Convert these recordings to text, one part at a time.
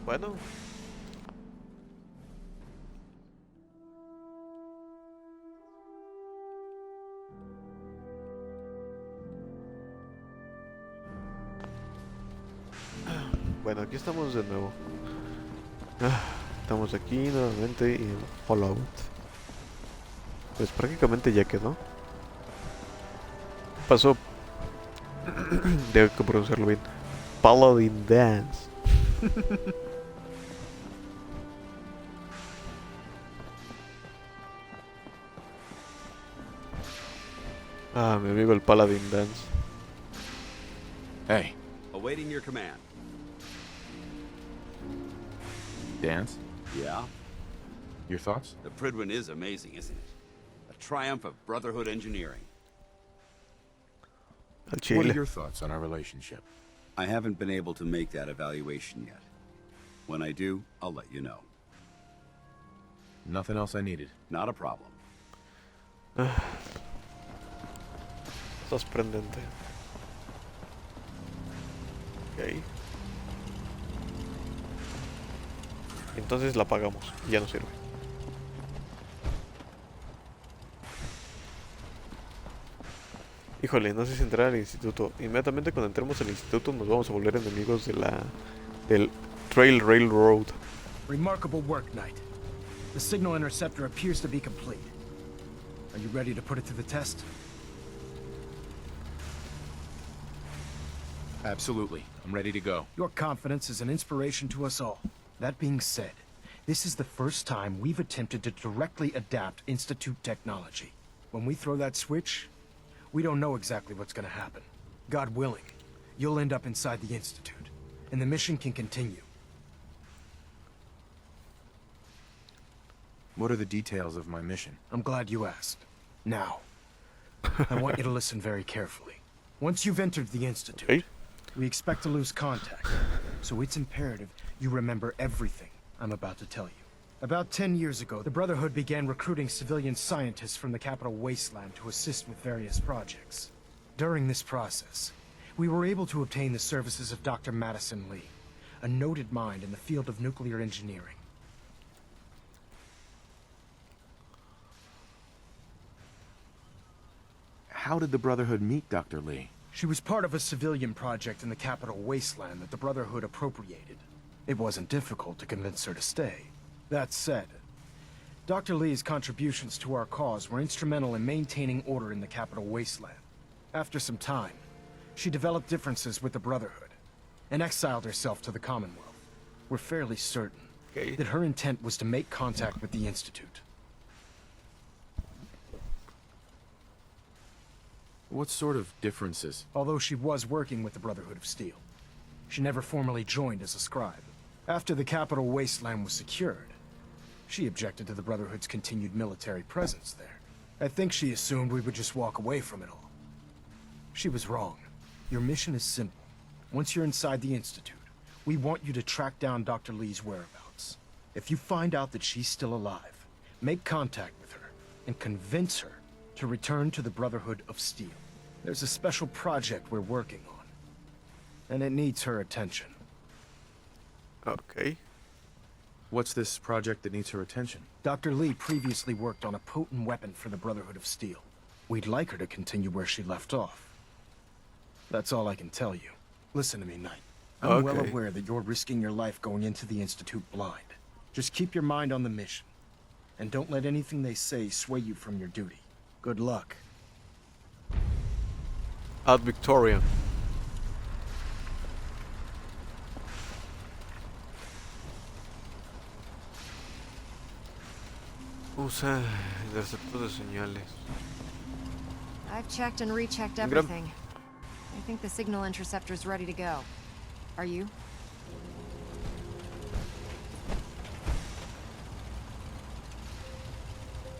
Bueno. Bueno, aquí estamos de nuevo. Estamos aquí nuevamente en Fallout. Pues prácticamente ya quedó. Pasó. Debo que pronunciarlo bien. Paladin Dance. Ah, mi amigo el Paladin Dance. Hey. Awaiting your command. Dance? Yeah? Your thoughts? The Prydwen is amazing, isn't it? A triumph of Brotherhood engineering. Al What are chile. your thoughts on our relationship? I haven't been able to make that evaluation yet. When I do, I'll let you know. Nothing else I needed. Not a problem. Sorprendente. Ok. Entonces la apagamos y ya no sirve. Híjole, no sé si entrar al instituto. Inmediatamente cuando entremos al instituto nos vamos a volver enemigos de del Trail Railroad. Remarkable work, Knight. The signal interceptor appears to be complete. Are you ready to put it to the test? Absolutely. I'm ready to go. Your confidence is an inspiration to us all. That being said, this is the first time we've attempted to directly adapt Institute technology. When we throw that switch, we don't know exactly what's gonna happen. God willing, you'll end up inside the Institute, and the mission can continue. What are the details of my mission? I'm glad you asked. Now, I want you to listen very carefully. Once you've entered the Institute, Okay. we expect to lose contact, so it's imperative you remember everything I'm about to tell you. About 10 years ago, the Brotherhood began recruiting civilian scientists from the capital wasteland to assist with various projects. During this process, we were able to obtain the services of Dr. Madison Lee, a noted mind in the field of nuclear engineering. How did the Brotherhood meet Dr. Lee? She was part of a civilian project in the capital wasteland that the Brotherhood appropriated. It wasn't difficult to convince her to stay. That said, Dr. Lee's contributions to our cause were instrumental in maintaining order in the capital wasteland. After some time, she developed differences with the Brotherhood and exiled herself to the Commonwealth. We're fairly certain that her intent was to make contact with the Institute. What sort of differences? Although she was working with the Brotherhood of Steel, she never formally joined as a scribe. After the capital wasteland was secured, she objected to the Brotherhood's continued military presence there. I think she assumed we would just walk away from it all. She was wrong. Your mission is simple. Once you're inside the Institute, we want you to track down Dr. Lee's whereabouts. If you find out that she's still alive, make contact with her and convince her to return to the Brotherhood of Steel. There's a special project we're working on, and it needs her attention. Ok. What's this project that needs her attention? Dr. Lee previously worked on a potent weapon for the Brotherhood of Steel. We'd like her to continue where she left off. That's all I can tell you. Listen to me, Knight. I'm well Okay. aware that you're risking your life going into the Institute blind. Just keep your mind on the mission, and don't let anything they say sway you from your duty. Good luck. Ad Victoriam. Usa interceptor de señales. I've checked and rechecked Gram- everything. I think the signal interceptor's ready to go. Are you?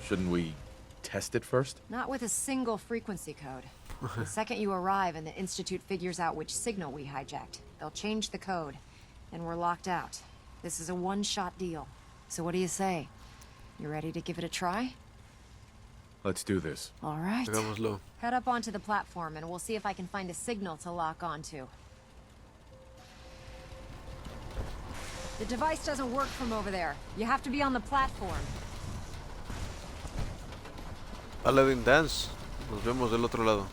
Shouldn't we test it first? Not with a single frequency code. The second you arrive and the Institute figures out which signal we hijacked, they'll change the code, and we're locked out. This is a one-shot deal. So what do you say? You ready to give it a try? Let's do this. All right. Hagámoslo. Head up onto the platform, and we'll see if I can find a signal to lock onto. The device doesn't work from over there. You have to be on the platform. Aladdin Dance. Nos vemos del otro lado.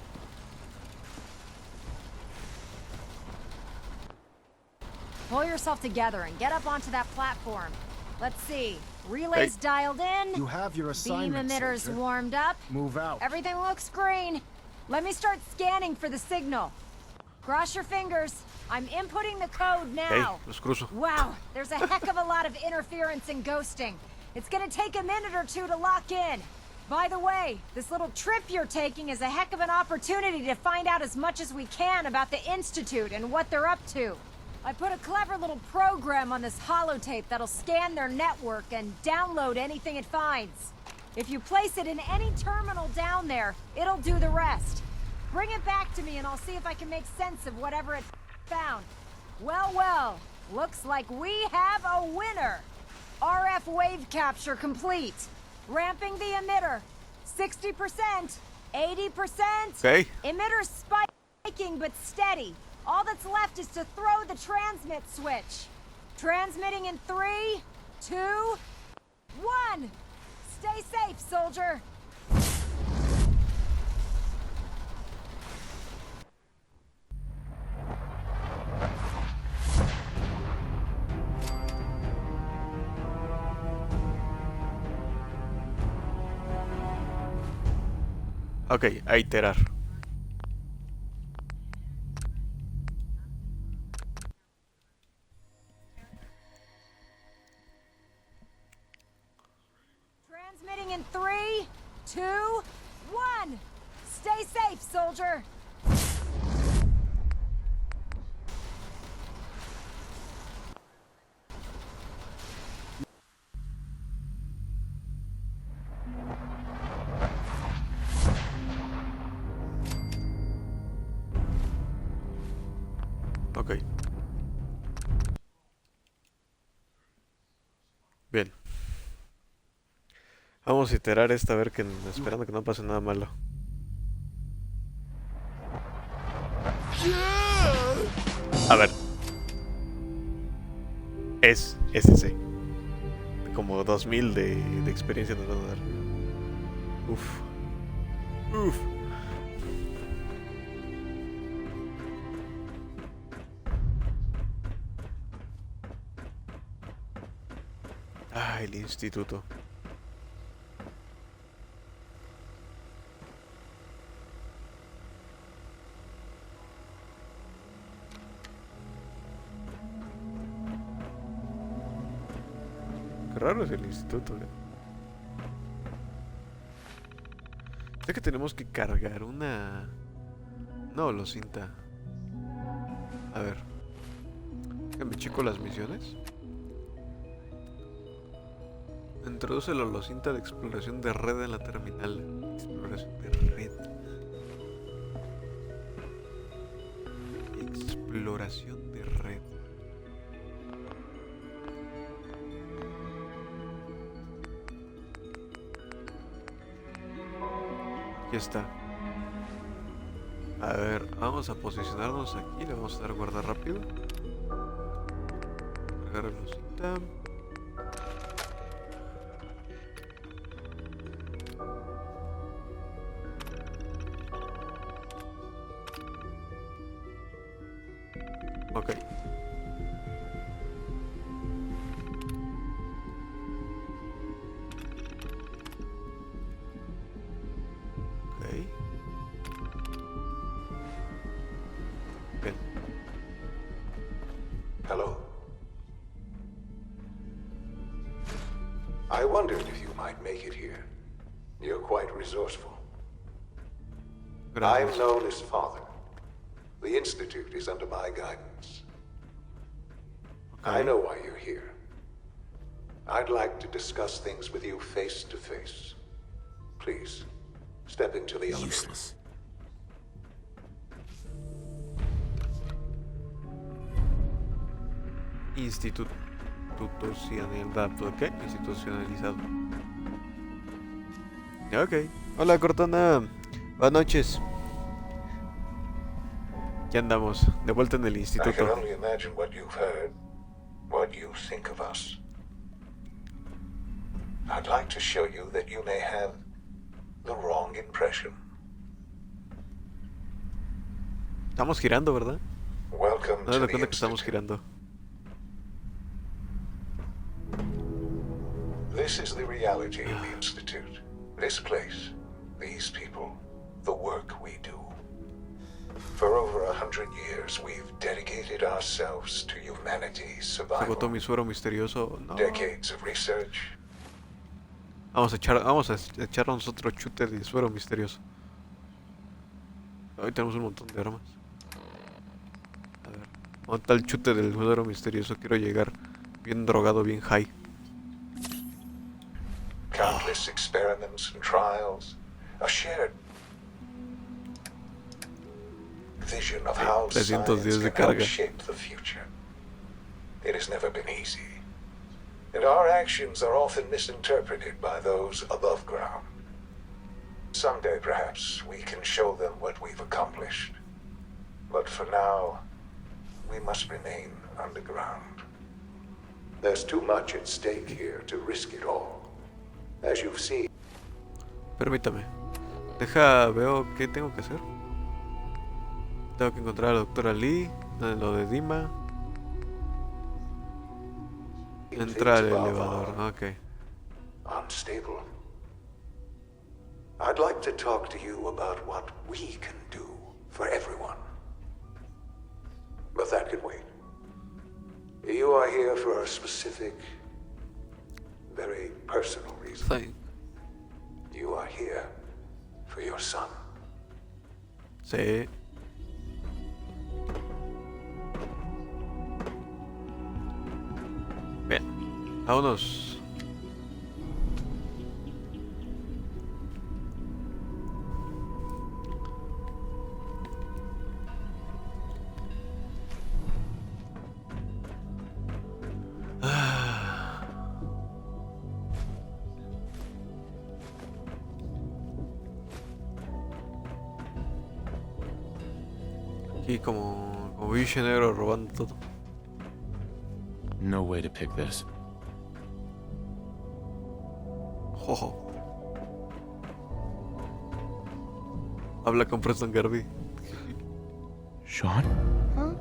Pull yourself together and get up onto that platform. Let's see. Relays dialed in. You have your Beam assignment, emitters soldier. warmed up. Move out. Everything looks green. Let me start scanning for the signal. Cross your fingers. I'm inputting the code Hey, now. los cruzo. Wow, there's a heck of a lot of interference and ghosting. It's gonna take a minute or two to lock in. By the way, this little trip you're taking is a heck of an opportunity to find out as much as we can about the Institute and what they're up to. I put a clever little program on this holotape that'll scan their network and download anything it finds. If you place it in any terminal down there, it'll do the rest. Bring it back to me and I'll see if I can make sense of whatever it found. Well, well, looks like we have a winner. RF wave capture complete. Ramping the emitter. 60%, 80%. Okay. Emitter spiking but steady. All that's left is to throw the transmit switch. Transmitting in 3, 2, 1. Stay safe, soldier. Ok, a iterar. Transmitting in 3, 2, 1. Stay safe, soldier. Ok. Bien. Vamos a iterar esta a ver que esperando que no pase nada malo. A ver. Es ese. Como 2000 de experiencia nos van a dar. Uf. Uf. Ah, el instituto. Qué raro es el instituto, Sé que tenemos que cargar una holocinta. A ver. Déjame checo las misiones. Introduce la holocinta de exploración de red en la terminal. Exploración de red. Exploración de red. Aquí está. A ver, vamos a posicionarnos aquí. Le vamos a dar guardar rápido. Cargar holocinta. Ok. Ok. Bien. Hello. I wondered if you might make it here. You're quite resourceful. I'm Gracias. known as Father. The Institute is under my guidance. I Okay. know why you're here. I'd like to discuss things with you face to face. Please, step into the elevator. Useless. ¿Qué? Institucionalizado. Ok. Hola, Cortana. Buenas noches. Ya andamos, de vuelta en el I can instituto. only imagine what you've heard, what you think of us. I'd like to show you that you may have the wrong impression. Estamos girando, ¿verdad? Welcome No to me doy the cuenta que estamos Institute. girando. This is the reality of the Institute. This place, these people, the work we do. For over 100 years, we've dedicated ourselves to humanity's Se agotó survival. mi suero misterioso. No. Decades of research, Vamos a echarnos otro chute de suero misterioso. Hoy tenemos un montón de armas. A ver, ¿dónde está el chute del suero misterioso? Quiero llegar bien drogado, bien high. countless experiments and trials, a shared vision of how 310 science días de can help carga. shape the future. It has never been easy, and our actions are often misinterpreted by those above ground. Someday, perhaps, we can show them what we've accomplished. But for now, we must remain underground. There's too much at stake here to risk it all. As you've seen, Permítame. Veo qué tengo que hacer. Tengo que encontrar a la doctora Lee, lo de Dima. Entrar al elevador, ok. unstable. I'd like to talk to you about what we can do for everyone. But that can wait. You are here for a specific, very personal reason. Está You are here for your son. Sí. Bien, vámonos. Aquí como visionero robando todo. No way to pick this. Jojo. Habla con Preston Garvey. Sean? Huh?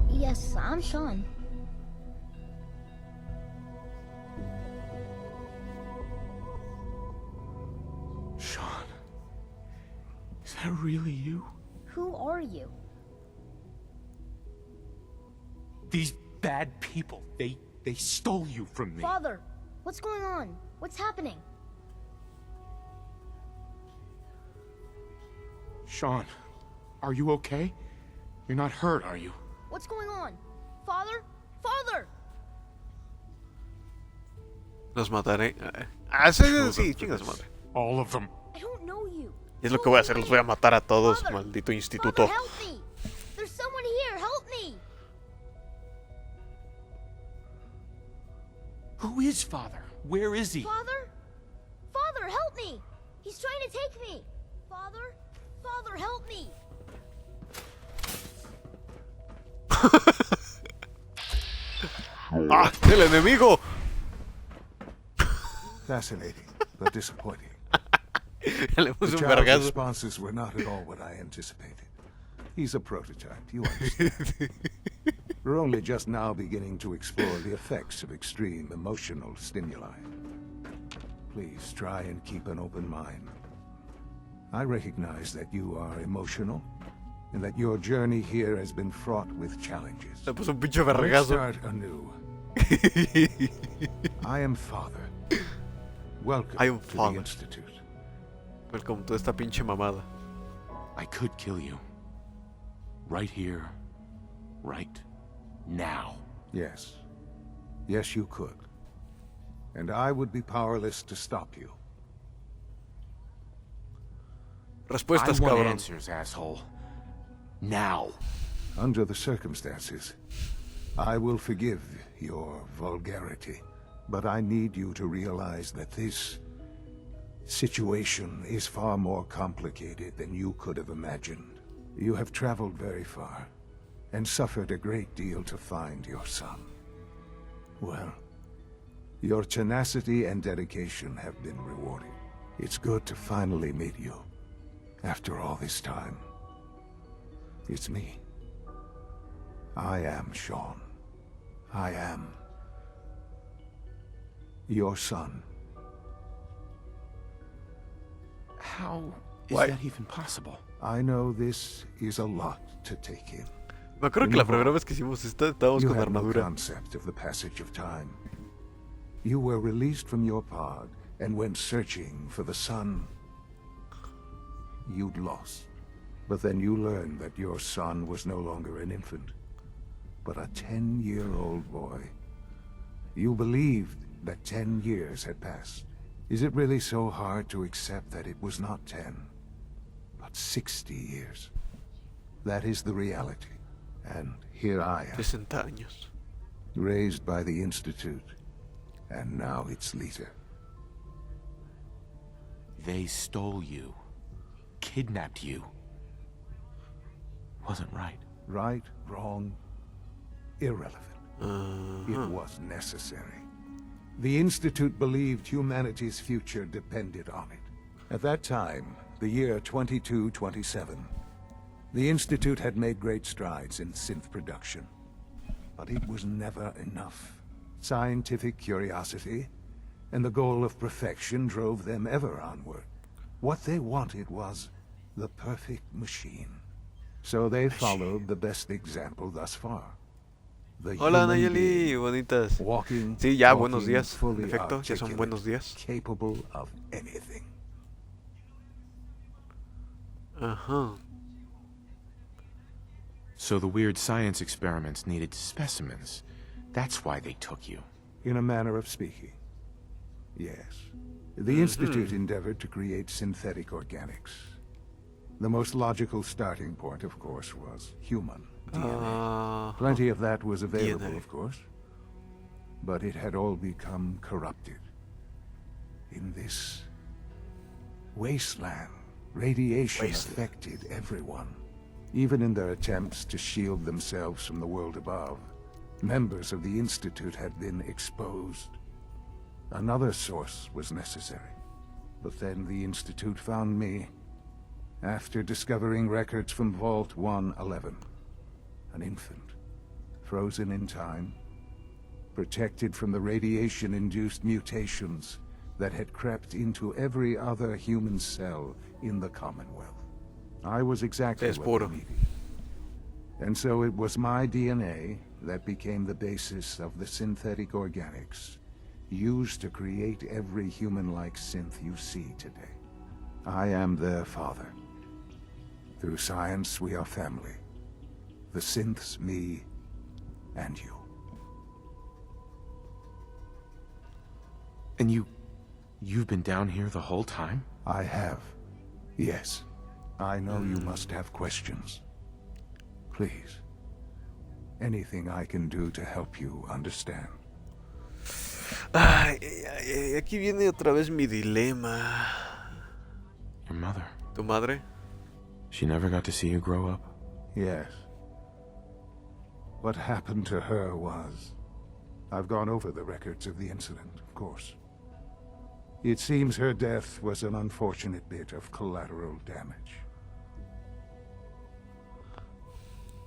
Yes, I'm Sean. Sean? Is that really you? Who are you? These bad people, they stole you from me. Father, what's going on? What's happening? Sean, are you okay? You're not hurt, are you? What's going on? Father? Father! Los mataré. Ah, sí, sí, chingas madre. All of them. I don't know you. Y es lo que voy a hacer, los voy a matar a todos, Father! maldito Father, instituto. help me! There's someone here, help me! Who is Father? Where is he? Father? Father, help me! He's trying to take me! Father? Father, help me! ¡Ah! ¡El enemigo! Fascinating, but disappointing. Le The puse un child's vergazo. responses were not at all what I anticipated. He's a prototype, you understand. We're only just now beginning to explore the effects of extreme emotional stimuli. Please try and keep an open mind. I recognize that you are emotional, and that your journey here has been fraught with challenges. Le puse un pinche Let's vergazo. start anew. I am Father. Welcome I am to Father. the Institute. Welcome to esta pinche mamada. I could kill you. Right here. Right now. Yes. Yes, you could. And I would be powerless to stop you. Respuestas, I want cabrón. answers, asshole. Now. Under the circumstances, I will forgive your vulgarity, but I need you to realize that this situation is far more complicated than you could have imagined. You have traveled very far, and suffered a great deal to find your son. Well, your tenacity and dedication have been rewarded. It's good to finally meet you, after all this time. It's me. I am Sean. I am your son. How is Why? that even possible? I know this is a lot to take in. Me acuerdo que la primera vez que hicimos esta estábamos You con have no armadura. concept of the passage of time. You were released from your pod and went searching for the son you'd lost. But then you learned that your son was no longer an infant, but a 10-year-old boy. You believed that 10 years had passed. Is it really so hard to accept that it was not 10, but 60 years? That is the reality. And here I am, 60 años. raised by the Institute, and now its leader. They stole you. Kidnapped you. Wasn't right. Right, wrong, irrelevant. It was necessary. The Institute believed humanity's future depended on it. At that time, the year 2227, the Institute had made great strides in synth production. But it was never enough. Scientific curiosity and the goal of perfection drove them ever onward. What they wanted was the perfect machine. So they followed the best example thus far. The Hola human Nayeli, being, bonitas. walking, Sí, ya talking, buenos días. En fully efecto, ya son articulate, buenos días. capable of anything. Ajá. So the weird science experiments needed specimens. That's why they took you. In a manner of speaking. Yes. The Institute endeavored to create synthetic organics. The most logical starting point, of course, was human DNA. Plenty of that was available, DNA. of course. But it had all become corrupted. In this wasteland, radiation affected everyone. Even in their attempts to shield themselves from the world above, members of the Institute had been exposed. Another source was necessary. But then the Institute found me after discovering records from Vault 111. An infant, frozen in time, protected from the radiation-induced mutations that had crept into every other human cell in the Commonwealth. I was exactly Es what puro. they needed. And so it was my DNA that became the basis of the synthetic organics used to create every human-like synth you see today. I am their father. Through science, we are family. The synths, me, and you. And you've been down here the whole time? I have. Yes. I know you must have questions. Please. Anything I can do to help you understand. Ay, ay, ay, aquí viene otra vez mi dilema. Your mother. ¿Tu madre? She never got to see you grow up? Yes. What happened to her was... I've gone over the records of the incident, of course. It seems her death was an unfortunate bit of collateral damage.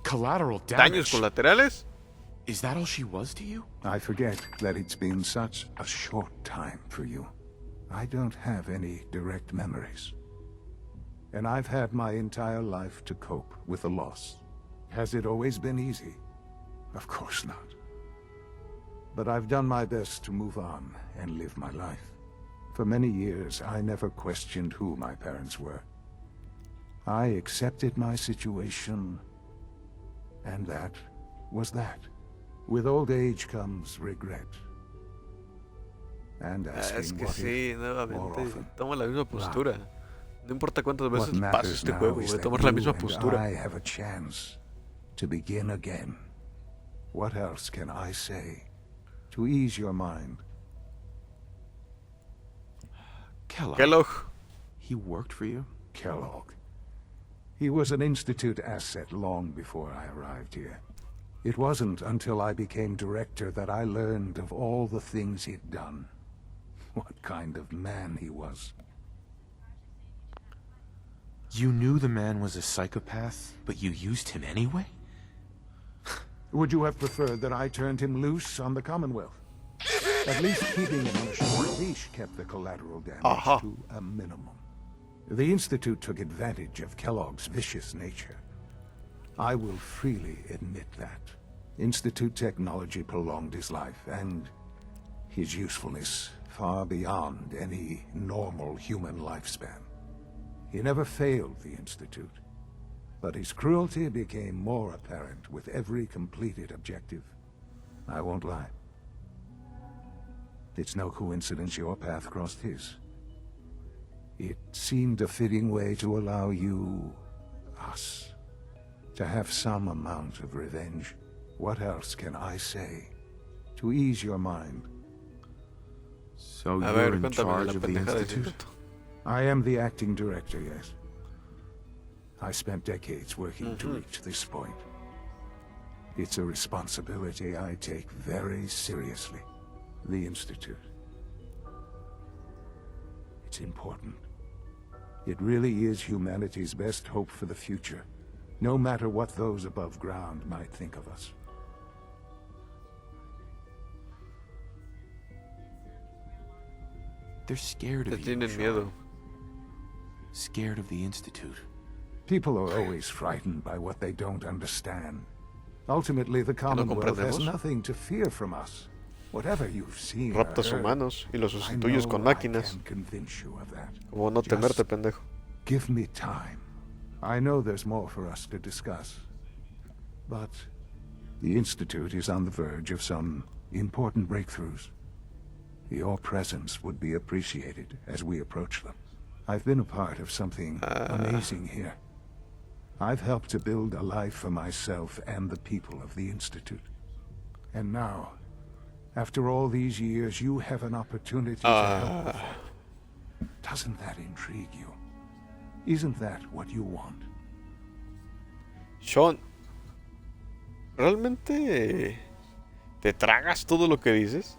Collateral ¿Daños damage? colaterales? Is that all she was to you? I forget that it's been such a short time for you. I don't have any direct memories. And I've had my entire life to cope with the loss. Has it always been easy? Of course not. But I've done my best to move on and live my life. For many years, I never questioned who my parents were. I accepted my situation, and that was that. With old age comes regret. And asking Es que what sí, if more nuevamente. often. Toma la misma postura. No importa cuántas What veces pase matters este now juego, is voy a that tomar la you misma and postura. I have a chance to begin again. What else can I say to ease your mind? Kellogg. He worked for you? Kellogg. He was an Institute asset long before I arrived here. It wasn't until I became director that I learned of all the things he'd done. What kind of man he was. You knew the man was a psychopath, but you used him anyway? Would you have preferred that I turned him loose on the Commonwealth? At least keeping him on a short leash kept the collateral damage to a minimum. The Institute took advantage of Kellogg's vicious nature. I will freely admit that. Institute technology prolonged his life, and his usefulness far beyond any normal human lifespan. He never failed the Institute, but his cruelty became more apparent with every completed objective. I won't lie. It's no coincidence your path crossed his. It seemed a fitting way to allow you, us, to have some amount of revenge. What else can I say to ease your mind? So A you're ver, in cuéntame charge la of the pendejada del Institute? instituto. I am the acting director, yes. I spent decades working to reach this point. It's a responsibility I take very seriously. The Institute. It's important. It really is humanity's best hope for the future, no matter what those above ground might think of us. They're scared Te of you, tienen Sean. miedo. Scared of the Institute. People are always frightened by what they don't understand. Ultimately, the Commonwealth has comprendemos? nothing to fear from us. Whatever you've seen or Raptas heard, humanos y los I sustituyes con know I máquinas. can convince you of that. Como no temerte, Just pendejo. give me time. I know there's more for us to discuss. But the Institute is on the verge of some important breakthroughs. Your presence would be appreciated as we approach them. I've been a part of something amazing here. I've helped to build a life for myself and the people of the Institute. And now, after all these years, you have an opportunity to help with it. Doesn't that intrigue you? Isn't that what you want? Sean, ¿realmente te tragas todo lo que dices?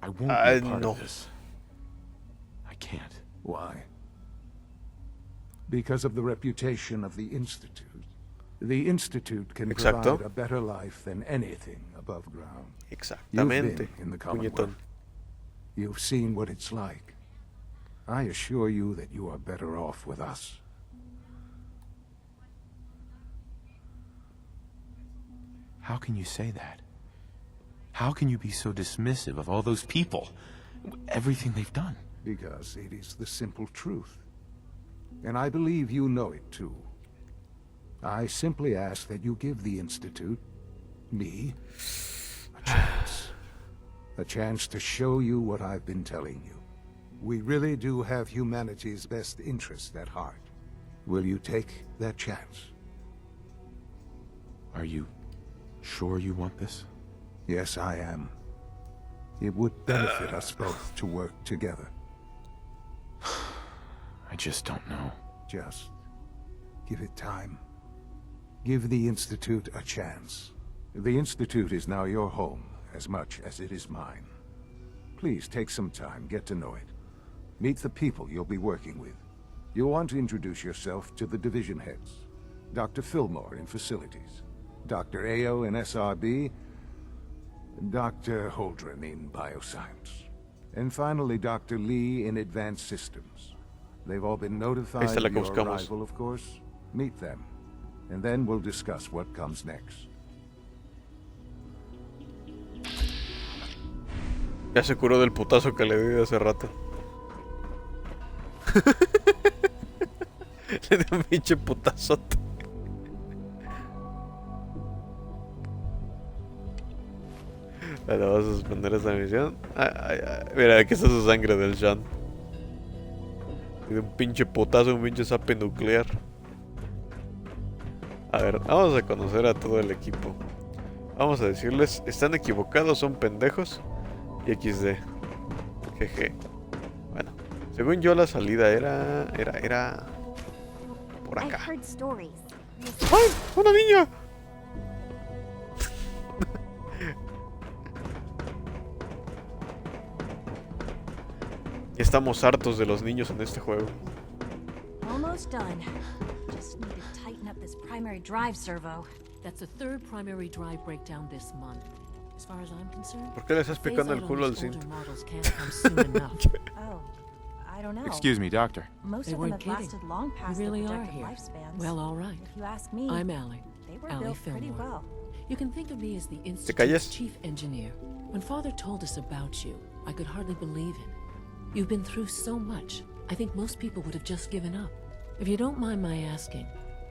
I won't be a part no. of this. I can't. Why? Because of the reputation of the Institute. The Institute can Exacto. provide a better life than anything above ground. You've Exactamente. been in the Puñetón. Commonwealth. You've seen what it's like. I assure you that you are better off with us. How can you say that? How can you be so dismissive of all those people? Everything they've done? Because it is the simple truth. And I believe you know it too. I simply ask that you give the Institute, me, a chance. A chance to show you what I've been telling you. We really do have humanity's best interest at heart. Will you take that chance? Are you sure you want this? Yes, I am. It would benefit us both to work together. I just don't know. Just give it time. Give the Institute a chance. The Institute is now your home as much as it is mine. Please take some time, get to know it. Meet the people you'll be working with. You'll want to introduce yourself to the division heads. Dr. Fillmore in Facilities, Dr. Ao in SRB, Dr. Holdren in Bioscience, and finally Dr. Lee in Advanced Systems. They've all been notified Ahí está la of que your buscamos. arrival, of course. Meet them, and then we'll discuss what comes next. Ya se curó del putazo que le di hace rato. Le di un pinche putazote. Ahora vamos a suspender esta misión. Mira, aquí está su sangre del Sean. Y de un pinche putazo, un pinche zape nuclear. A ver, vamos a conocer a todo el equipo. Vamos a decirles, están equivocados, son pendejos. Y XD. Jeje. Bueno, según yo la salida era por acá. I've heard stories. ¡Ay! ¡Una niña! Estamos hartos de los niños en este juego. Almost done. Just need to tighten up this primary drive servo. That's the third primary drive breakdown this month. As far as I'm concerned, ¿Por qué le estás picando el culo al cinto? Oh, I don't know. Excuse me, doctor. Most They of them weren't have kidding. lasted long past You really their are projected here. lifespans. Well, all right. If you ask me, I'm Allie. they were Allie built pretty Fillmore. well. You can think of me as the callas? Institute's chief engineer. When Father told us about you, I could hardly believe it. You've been through so much. I think most people would have just given up. If you don't mind my asking,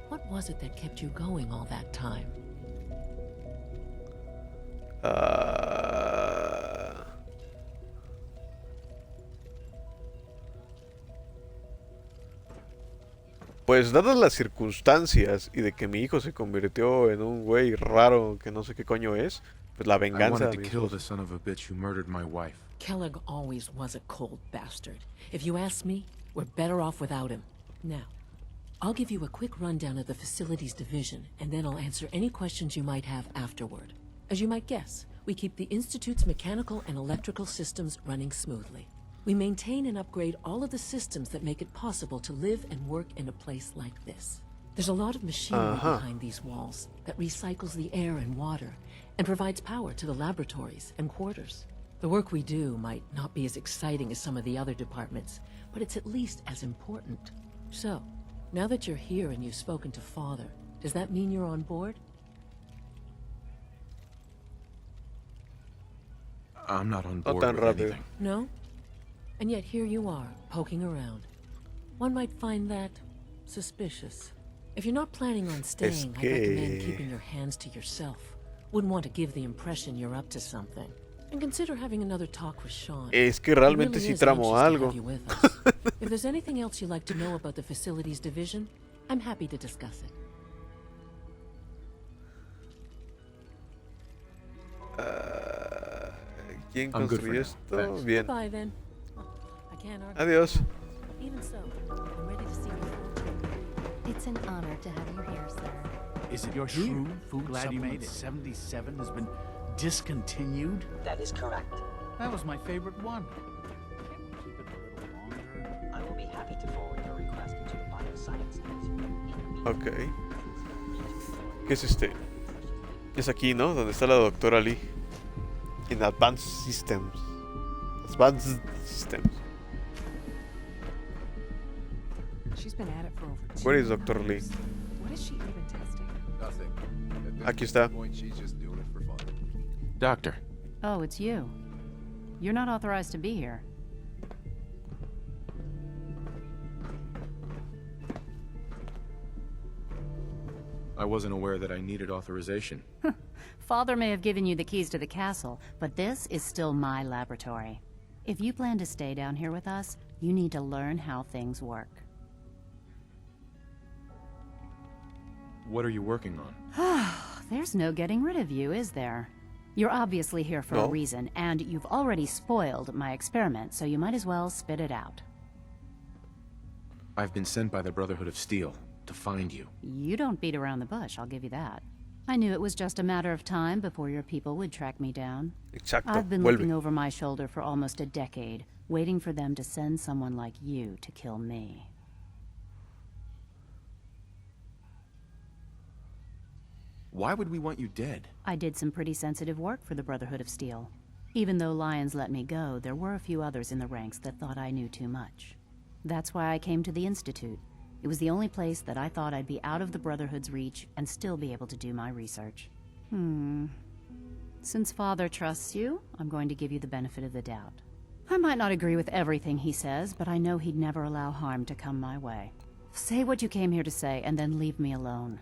what was it that kept you going all that time? Pues dadas las circunstancias y de que mi hijo se convirtió en un güey raro que no sé qué coño es, pues la I venganza. wanted to kill the son of a bitch who murdered my wife. Kellogg always was a cold bastard. If you ask me, we're better off without him. Now, I'll give you a quick rundown of the facilities division, and then I'll answer any questions you might have afterward. As you might guess, we keep the Institute's mechanical and electrical systems running smoothly. We maintain and upgrade all of the systems that make it possible to live and work in a place like this. There's a lot of machinery behind these walls that recycles the air and water and provides power to the laboratories and quarters. The work we do might not be as exciting as some of the other departments, but it's at least as important. So, now that you're here and you've spoken to Father, does that mean you're on board? I'm not on board tan with rápido. anything. No? And yet here you are, poking around. One might find that suspicious. If you're not planning on staying, I recommend keeping your hands to yourself. Wouldn't want to give the impression you're up to something. And consider having another talk with Sean. Es que realmente He really sí is tramo anxious to algo. have you with us. If there's anything else you'd like to know about the facilities division, I'm happy to discuss it. ¿Quién I'm good for construyó now. esto? Thanks. Bien. Bye then. I can't argue. Adiós. Even so, I'm ready to see you through. It's an honor to have you here, sir. Is it You're true here. Food Glad you Supplement made it. 77 has been discontinued? That is correct. That was my favorite one. Can't we keep it a little longer? I will be happy to forward your request to the bioscience division. Ok. ¿Qué es este? Es aquí, ¿no? Donde está la doctora Lee. En Advanced Systems. Advanced Systems. She's been at it for over 2 Where is Dr. Lee? years. What is she even testing? Nothing. At this Aquí está. point, she's just doing it for fun. Doctor, Oh, it's you. You're not authorized to be here. I wasn't aware that I needed authorization. Father may have given you the keys to the castle, but this is still my laboratory. If you plan to stay down here with us, you need to learn how things work. What are you working on? There's no getting rid of you, is there? You're obviously here for a reason, and you've already spoiled my experiment, so you might as well spit it out. I've been sent by the Brotherhood of Steel to find you. You don't beat around the bush, I'll give you that. I knew it was just a matter of time before your people would track me down. Exacto. I've been Vuelve. looking over my shoulder for almost a decade, waiting for them to send someone like you to kill me. Why would we want you dead? I did some pretty sensitive work for the Brotherhood of Steel. Even though Lyons let me go, there were a few others in the ranks that thought I knew too much. That's why I came to the Institute. It was the only place that I thought I'd be out of the Brotherhood's reach and still be able to do my research. Since Father trusts you, I'm going to give you the benefit of the doubt. I might not agree with everything he says, but I know he'd never allow harm to come my way. Say what you came here to say, and then leave me alone.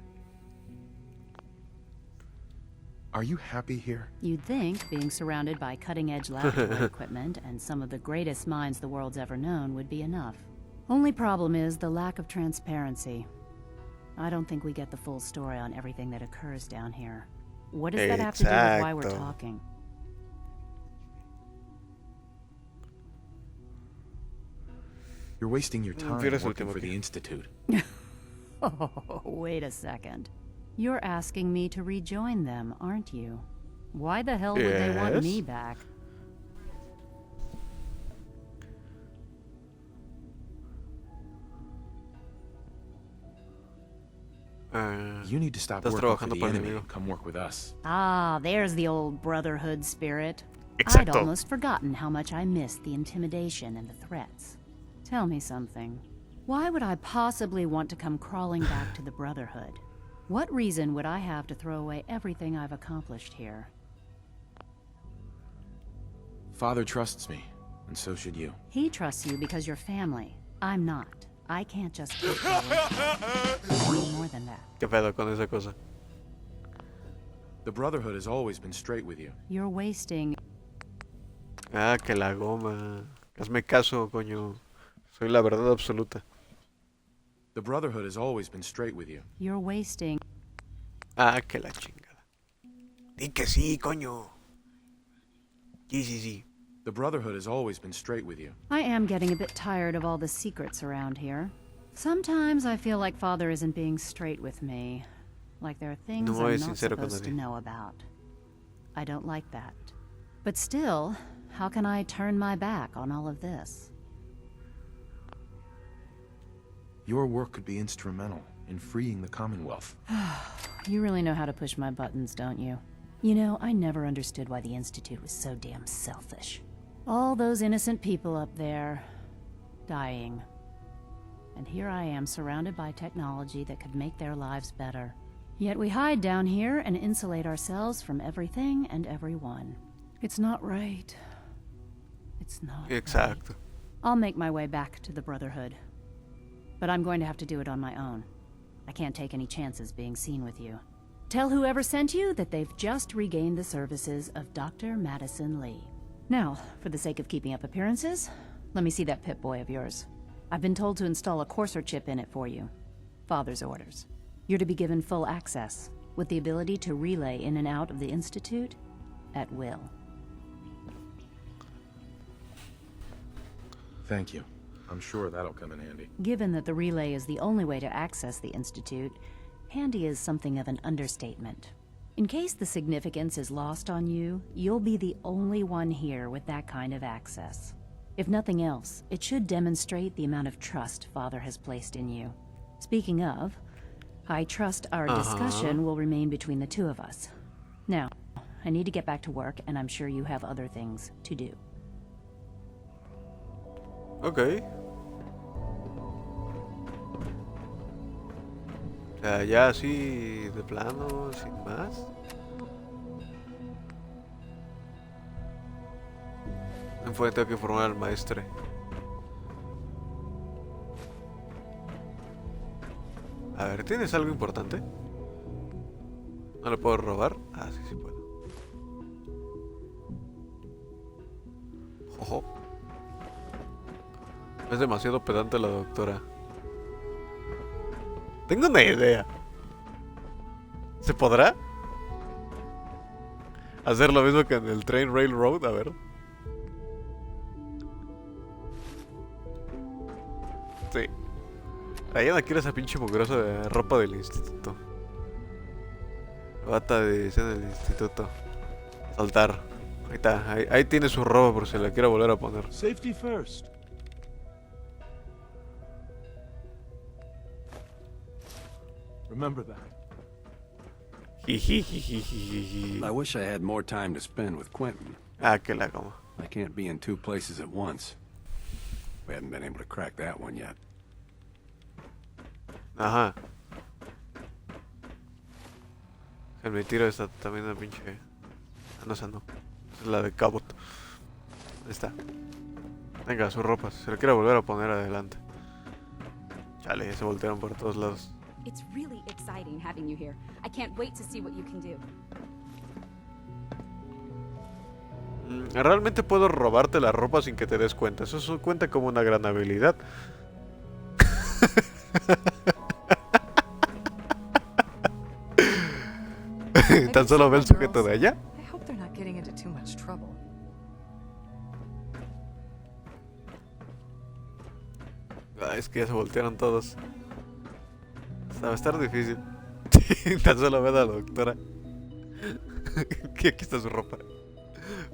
Are you happy here? You'd think being surrounded by cutting-edge laboratory equipment and some of the greatest minds the world's ever known would be enough. Only problem is the lack of transparency. I don't think we get the full story on everything that occurs down here. What does that have to do with why we're talking? You're wasting your time working for the Institute. Oh, wait a second. You're asking me to rejoin them, aren't you? Why the hell would they want me back? You need to stop working for the enemy and come work with us. Ah, there's the old Brotherhood spirit. Exacto. I'd almost forgotten how much I missed the intimidation and the threats. Tell me something. Why would I possibly want to come crawling back to the Brotherhood? What reason would I have to throw away everything I've accomplished here? Father trusts me, and so should you. He trusts you because you're family. I'm not. I can't just take more than that. ¿Qué pedo con esa cosa? The Brotherhood has always been straight with you. You're wasting... Ah, que la goma. Hazme caso, coño. Soy la verdad absoluta. The Brotherhood has always been straight with you. You're wasting... Ah, que la chingada. Di que sí, coño. Sí, sí, sí. The Brotherhood has always been straight with you. I am getting a bit tired of all the secrets around here. Sometimes I feel like Father isn't being straight with me. Like there are things I'm not supposed to know about. I don't like that. But still, how can I turn my back on all of this? Your work could be instrumental in freeing the Commonwealth. You really know how to push my buttons, don't you? You know, I never understood why the Institute was so damn selfish. All those innocent people up there, dying. And here I am surrounded by technology that could make their lives better. Yet we hide down here and insulate ourselves from everything and everyone. It's not right. It's not Exacto. right. I'll make my way back to the Brotherhood. But I'm going to have to do it on my own. I can't take any chances being seen with you. Tell whoever sent you that they've just regained the services of Dr. Madison Lee. Now, for the sake of keeping up appearances, let me see that Pip-Boy of yours. I've been told to install a courser chip in it for you. Father's orders. You're to be given full access, with the ability to relay in and out of the Institute at will. Thank you. I'm sure that'll come in handy. Given that the relay is the only way to access the Institute, handy is something of an understatement. In case the significance is lost on you, you'll be the only one here with that kind of access. If nothing else, it should demonstrate the amount of trust Father has placed in you. Speaking of, I trust our discussion will remain between the two of us. Now, I need to get back to work, and I'm sure you have other things to do. Okay. O sea, ya así de plano, sin más. Tengo que formar al maestre. A ver, ¿tienes algo importante? ¿No le puedo robar? Ah, sí, sí puedo. Ojo. Es demasiado pedante la doctora. Tengo una idea. ¿Se podrá hacer lo mismo que en el Train Railroad? A ver. Sí. Ella no quiere esa pinche mugrosa de ropa del instituto. Bata de edición del instituto. Saltar. Ahí está. Ahí tiene su ropa por si la quiere volver a poner. Safety first. Remember that. I wish I had more time to spend with Quentin. Ah, que la coma. I can't be in two places at once. We haven't been able to crack that one yet. Ajá. Me tiro esta también la pinche. Ah, no, esa no. Esa es la de Cabot. Ahí está. Venga, su ropa. Se la quiere volver a poner adelante. Chale, ya se voltearon por todos lados. It's really exciting having you here. I can't wait to see what you can do. Realmente puedo robarte la ropa sin que te des cuenta. Eso cuenta como una gran habilidad. Tan solo ve el sujeto de allá. I hope they're not getting into too much trouble. Es que ya se voltearon todos. Va a estar difícil. Tan solo ve a la doctora. Que aquí está su ropa.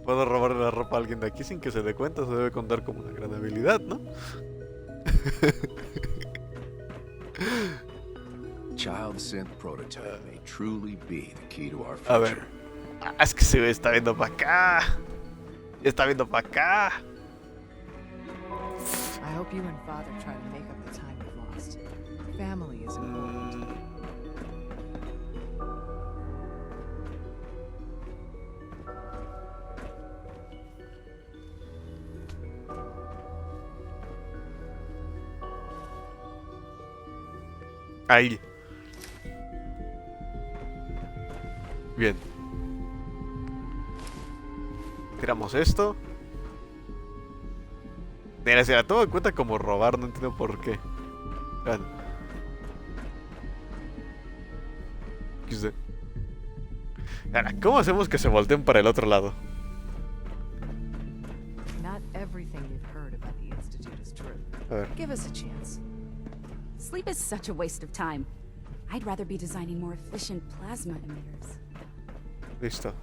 Puedo robarle la ropa a alguien de aquí sin que se dé cuenta. Se debe contar como una gran habilidad, ¿no? Child synth prototype may truly be the key to our future. A ver. Es que se está viendo para acá. Ya está viendo para acá. I hope you and Father try to make up the time you've lost. Family is important. Ahí. Bien. Tiramos esto. Mira, si la tomo en cuenta como robar, no entiendo por qué. Vean. XD. Ahora, ¿cómo hacemos que se volteen para el otro lado? Not everything you've heard about the Institute is true. A ver. Give us a chance. Sleep is such a waste of time. I'd rather be designing more efficient plasma emitters. Listo.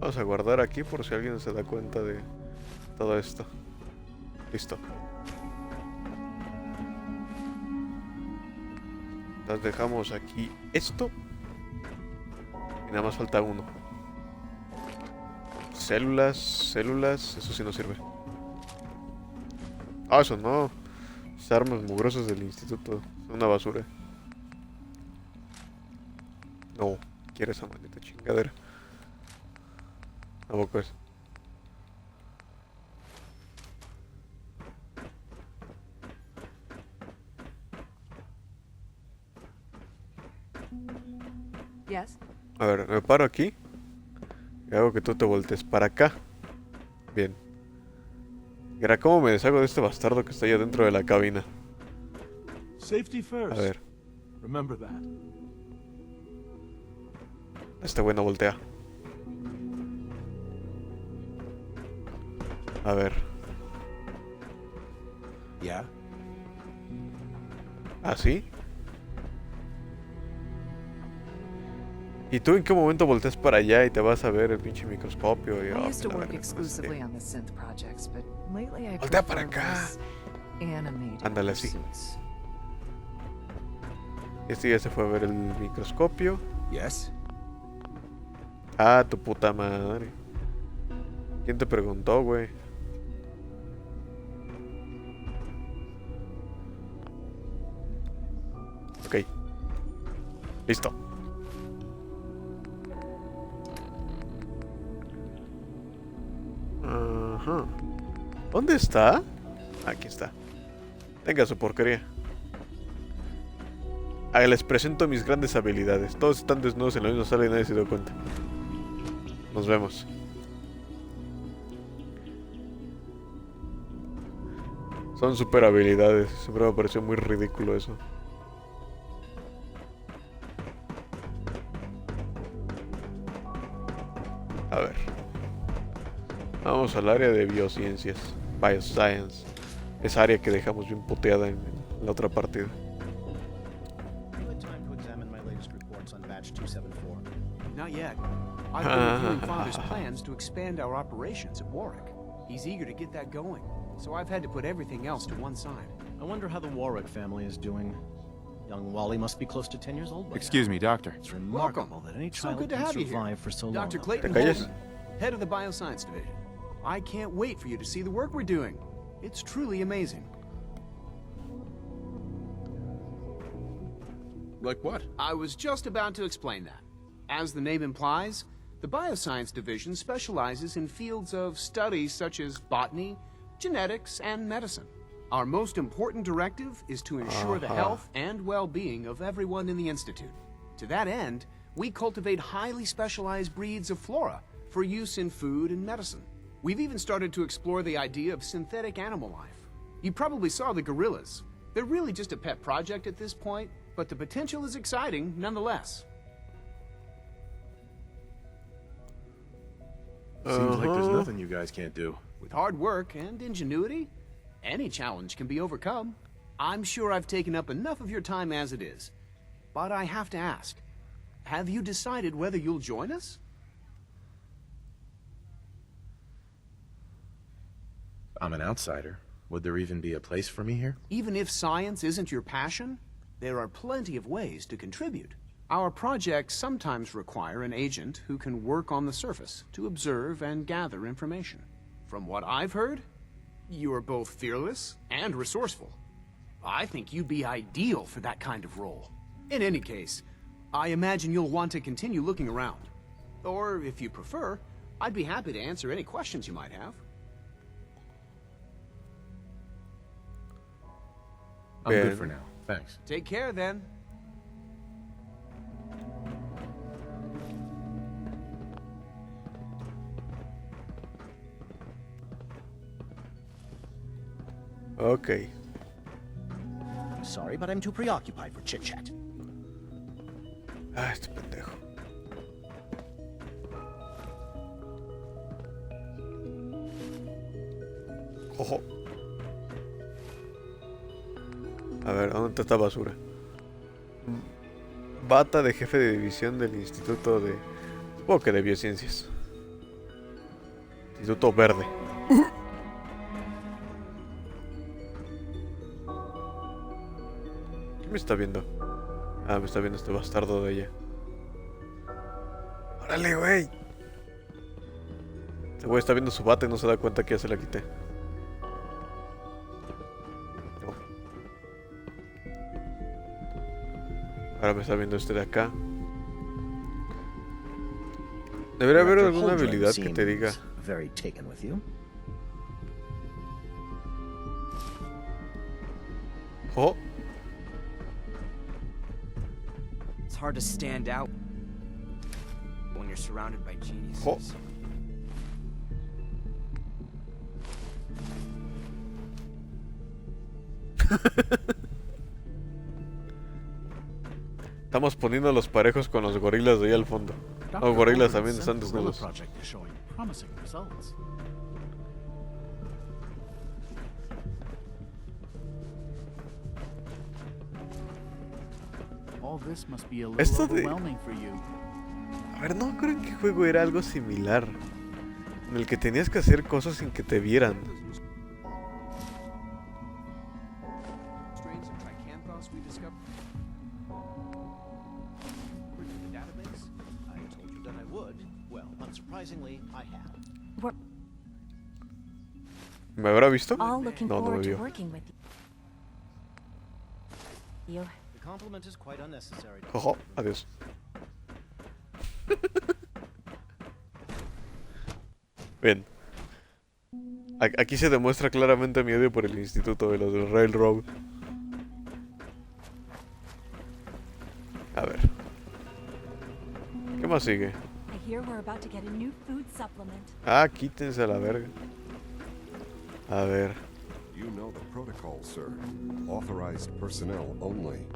Vamos a guardar aquí por si alguien se da cuenta de todo esto. Listo. Las dejamos aquí esto. Y nada más falta uno. Células, eso sí no sirve. Ah, eso no. Esas armas mugrosas del instituto. Son una basura. No, quiero esa maldita chingadera. Tampoco es. Yes. A ver, me paro aquí. Y hago que tú te voltees para acá. Bien. Y ahora, ¿cómo me deshago de este bastardo que está allá dentro de la cabina? Safety first. A ver. Remember that. Este güey no voltea. A ver. ¿Ya? ¿Así? ¿Y tú en qué momento volteas para allá y te vas a ver el pinche microscopio? Y, I used to la work verga, exclusively on the synth projects, but lately I Voltea para prefer acá. less animated Ándale así. pursuits. Este ya se fue a ver el microscopio. Yes? Ah, tu puta madre. ¿Quién te preguntó, güey? Ok. Listo. Ajá. ¿Dónde está? Aquí está. Tenga su porquería. Ah, les presento mis grandes habilidades. Todos están desnudos en la misma sala y nadie se dio cuenta. Nos vemos. Son super habilidades. Siempre me pareció muy ridículo eso. A ver. Vamos al área de biociencias. Bioscience. Esa área que dejamos bien puteada en la otra partida. Not yet. I've been reviewing Father's plans to expand our operations at Warwick. He's eager to get that going, so I've had to put everything else to one side. I wonder how the Warwick family is doing. Young Wally must be close to 10 years old by Excuse now. me, Doctor. It's remarkable that any So child good to can have you here. survive for so long. Dr. Clayton ¿Te callas? Holden, head of the Bioscience Division. I can't wait for you to see the work we're doing. It's truly amazing. Like what? I was just about to explain that. As the name implies, the Bioscience Division specializes in fields of studies such as botany, genetics, and medicine. Our most important directive is to ensure the health and well-being of everyone in the Institute. To that end, we cultivate highly specialized breeds of flora for use in food and medicine. We've even started to explore the idea of synthetic animal life. You probably saw the gorillas. They're really just a pet project at this point, but the potential is exciting nonetheless. Seems like there's nothing you guys can't do. With hard work and ingenuity, any challenge can be overcome. I'm sure I've taken up enough of your time as it is. But I have to ask, have you decided whether you'll join us? I'm an outsider. Would there even be a place for me here? Even if science isn't your passion, there are plenty of ways to contribute. Our projects sometimes require an agent who can work on the surface to observe and gather information. From what I've heard, you are both fearless and resourceful. I think you'd be ideal for that kind of role. In any case, I imagine you'll want to continue looking around. Or, if you prefer, I'd be happy to answer any questions you might have. I'm good for now. Thanks. Take care, then. Ok. Sorry, but I'm too preoccupied for chit-chat. Ah, este pendejo. Ojo. A ver, ¿dónde está esta basura? Bata de jefe de división del Instituto de... Supongo que de Biociencias. Instituto Verde. ¿Qué me está viendo? Ah, me está viendo este bastardo de ella. ¡Órale, güey! Este güey está viendo su bata y no se da cuenta que ya se la quité. Ahora me está viendo este de acá. Debería haber alguna habilidad que te diga. Very taken with you. Oh. It's hard to stand out when you're surrounded by geniuses. Oh. Estamos poniendo los parejos con los gorilas de ahí al fondo. Los gorilas también están desnudos. Esto de... A ver, no creo en qué juego era algo similar. En el que tenías que hacer cosas sin que te vieran. ¿Me habrá visto? No, no me vio. Ojo, adiós. Bien. Aquí se demuestra claramente mi odio por el instituto de los del Railroad. A ver. ¿Qué más sigue? Ah, quítense a la verga. A ver. You know the protocol, sir. Authorized personnel only.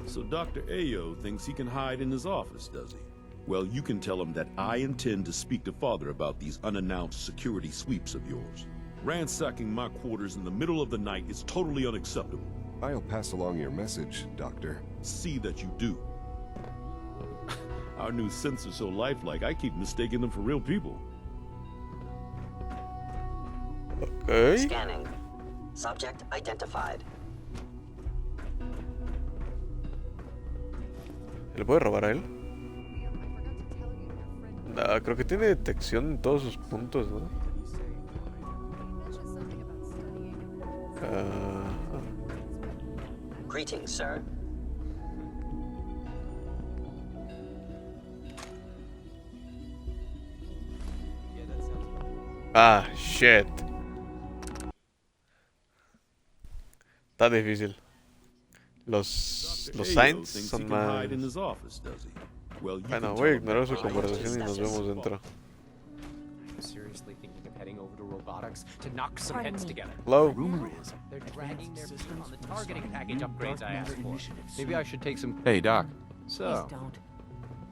So Dr. Ayo thinks he can hide in his office, does he? Well, you can tell him that I intend to speak to Father about these unannounced security sweeps of yours. Ransacking my quarters in the middle of the night is totally unacceptable. I'll pass along your message, Doctor. See that you do. Our new synths are so lifelike, I keep mistaking them for real people. Okay. Scanning. Subject identified. ¿Le puede robar a él? Nah, creo que tiene detección en todos sus puntos, ¿no? Greetings, sir. Ah, shit. Está difícil. Los signs son más... Bueno, voy a ignorar su conversación y nos vemos dentro. heading over to robotics to knock some Pardon heads me. together. Hello? Rumor is they're dragging their feet on the targeting package upgrades I asked for. Maybe I should take some... Hey, Doc. So, Please don't.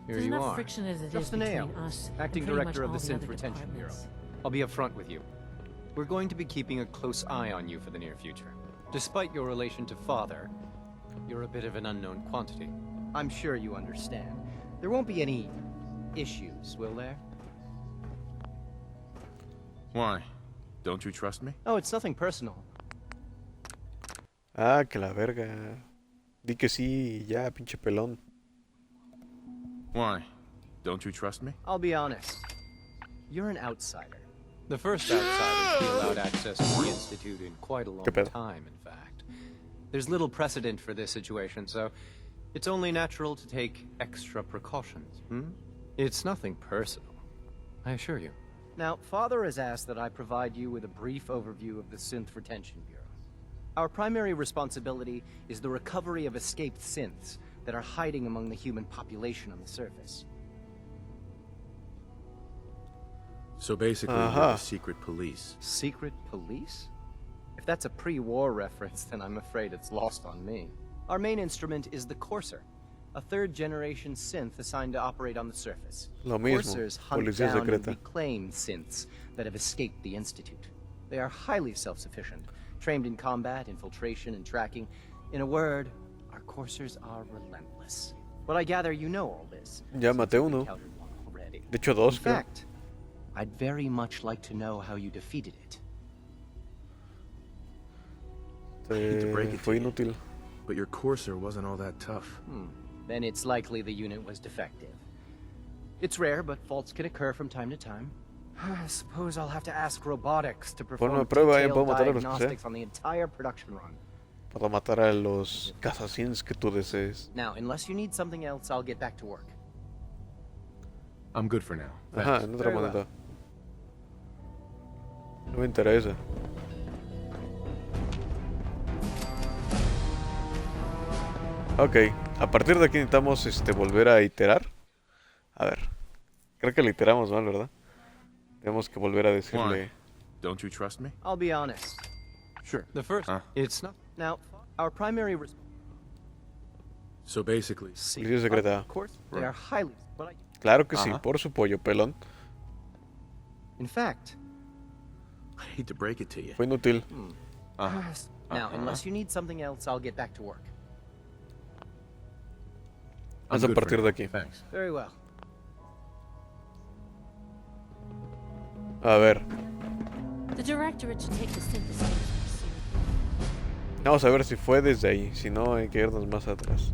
here There's you enough are. friction as it is Justin between Ayo, us acting and pretty director of much the all Synth other Retention Bureau. departments. I'll be upfront with you. We're going to be keeping a close eye on you for the near future. Despite your relation to Father, you're a bit of an unknown quantity. I'm sure you understand. There won't be any issues, will there? Why? Don't you trust me? Oh, it's nothing personal. Ah, que la verga. Di que sí y ya, pinche pelón. Why? Don't you trust me? I'll be honest. You're an outsider. The first outsider to be allowed access to the Institute in quite a long time, in fact. There's little precedent for this situation, so it's only natural to take extra precautions, It's nothing personal, I assure you. Now, Father has asked that I provide you with a brief overview of the Synth Retention Bureau. Our primary responsibility is the recovery of escaped synths that are hiding among the human population on the surface. So basically, you're the secret police. Secret police? If that's a pre-war reference, then I'm afraid it's lost on me. Our main instrument is the Courser, a third-generation synth assigned to operate on the surface. Lo mismo, Coursers hunt policía down and secreta. reclaim synths that have escaped the Institute. They are highly self-sufficient, trained in combat, infiltration, and tracking. In a word, our Coursers are relentless. But I gather you know all this. Ya maté uno. De hecho, dos, In creo. fact, I'd very much like to know how you defeated it. hate to break it to Fue you, inútil. but your Courser wasn't all that tough. Then it's likely the unit was defective. It's rare, but faults can occur from time to time. I suppose I'll have to ask robotics to perform Ponme a prueba, detailed puedo matar a los que sea. diagnostics on the entire production run. Para matar a los assassins que tú desees. Now, unless you need something else, I'll get back to work. I'm good for now. Ajá, Thanks. en otra Very well. moneda. No me interesa. Ok, a partir de aquí necesitamos volver a iterar. A ver, creo que le iteramos mal, ¿verdad? Tenemos que volver a decirle... Don't you trust me? I'll be honest. Sure. The first, it's not. Now, our primary. So basically, Policía secreta. Of course, they are highly. But Claro que sí, Ajá. por su pollo, pelón. in fact, I hate to break it to you. Fue inútil. now, unless you need something else, I'll get back to work. Vamos a good for partir now. de aquí. Thanks. Very well. A ver, The directorate should take the synthesis more seriously. vamos a ver si fue desde ahí. Si no, hay que irnos más atrás.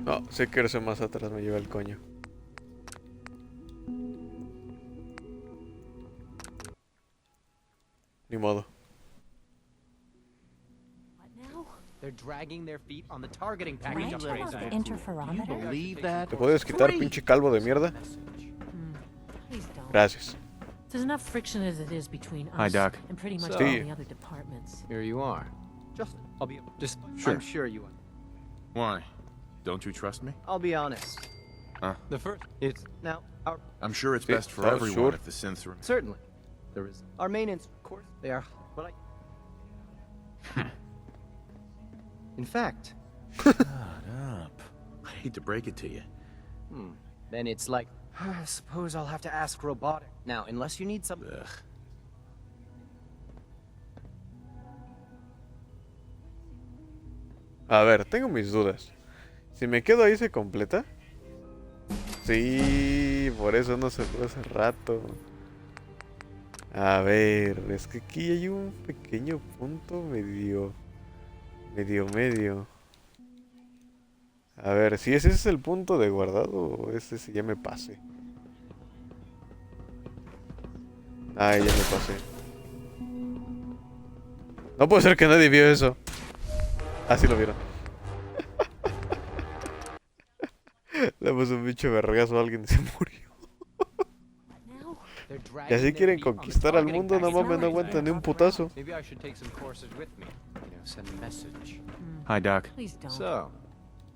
No, sé que irse más atrás me lleva el coño. Ni modo. They're dragging their feet on the targeting Can package I check upgrades out I the asked for. interferometer? You believe that? ¿Te puedes quitar, pinche calvo de mierda? Please don't. Gracias. There's enough friction as it is between us Hi, Doc. and pretty much So- all the other departments. Here you are. Just, I'll be. Just, Sure. I'm sure you. Why? Don't you trust me? I'll be honest. Huh? The first, it's now our. I'm sure it's Sí, best for oh, everyone sure. if the synths are... Certainly, there is. Our main of course, they are. But I. In fact, Shut up. I hate to break it to you. then it's like. I suppose I'll have to ask robotic. Now, unless you need something. Ugh. A ver, tengo mis dudas. Si me quedo ahí, ¿se completa? Sí, por eso no se fue hace rato. A ver, es que aquí hay un pequeño punto medio. A ver, si ese es el punto de guardado o ese sí ya me pasé. Ay, ya me pasé. No puede ser que nadie vio eso. Ah, sí lo vieron. Le puso un bicho vergazo a alguien y se murió. Y así quieren conquistar al mundo, no mames, no aguantan ni un putazo. Maybe I should take some courses with me. Send a message. Hi, Doc. Please don't. So,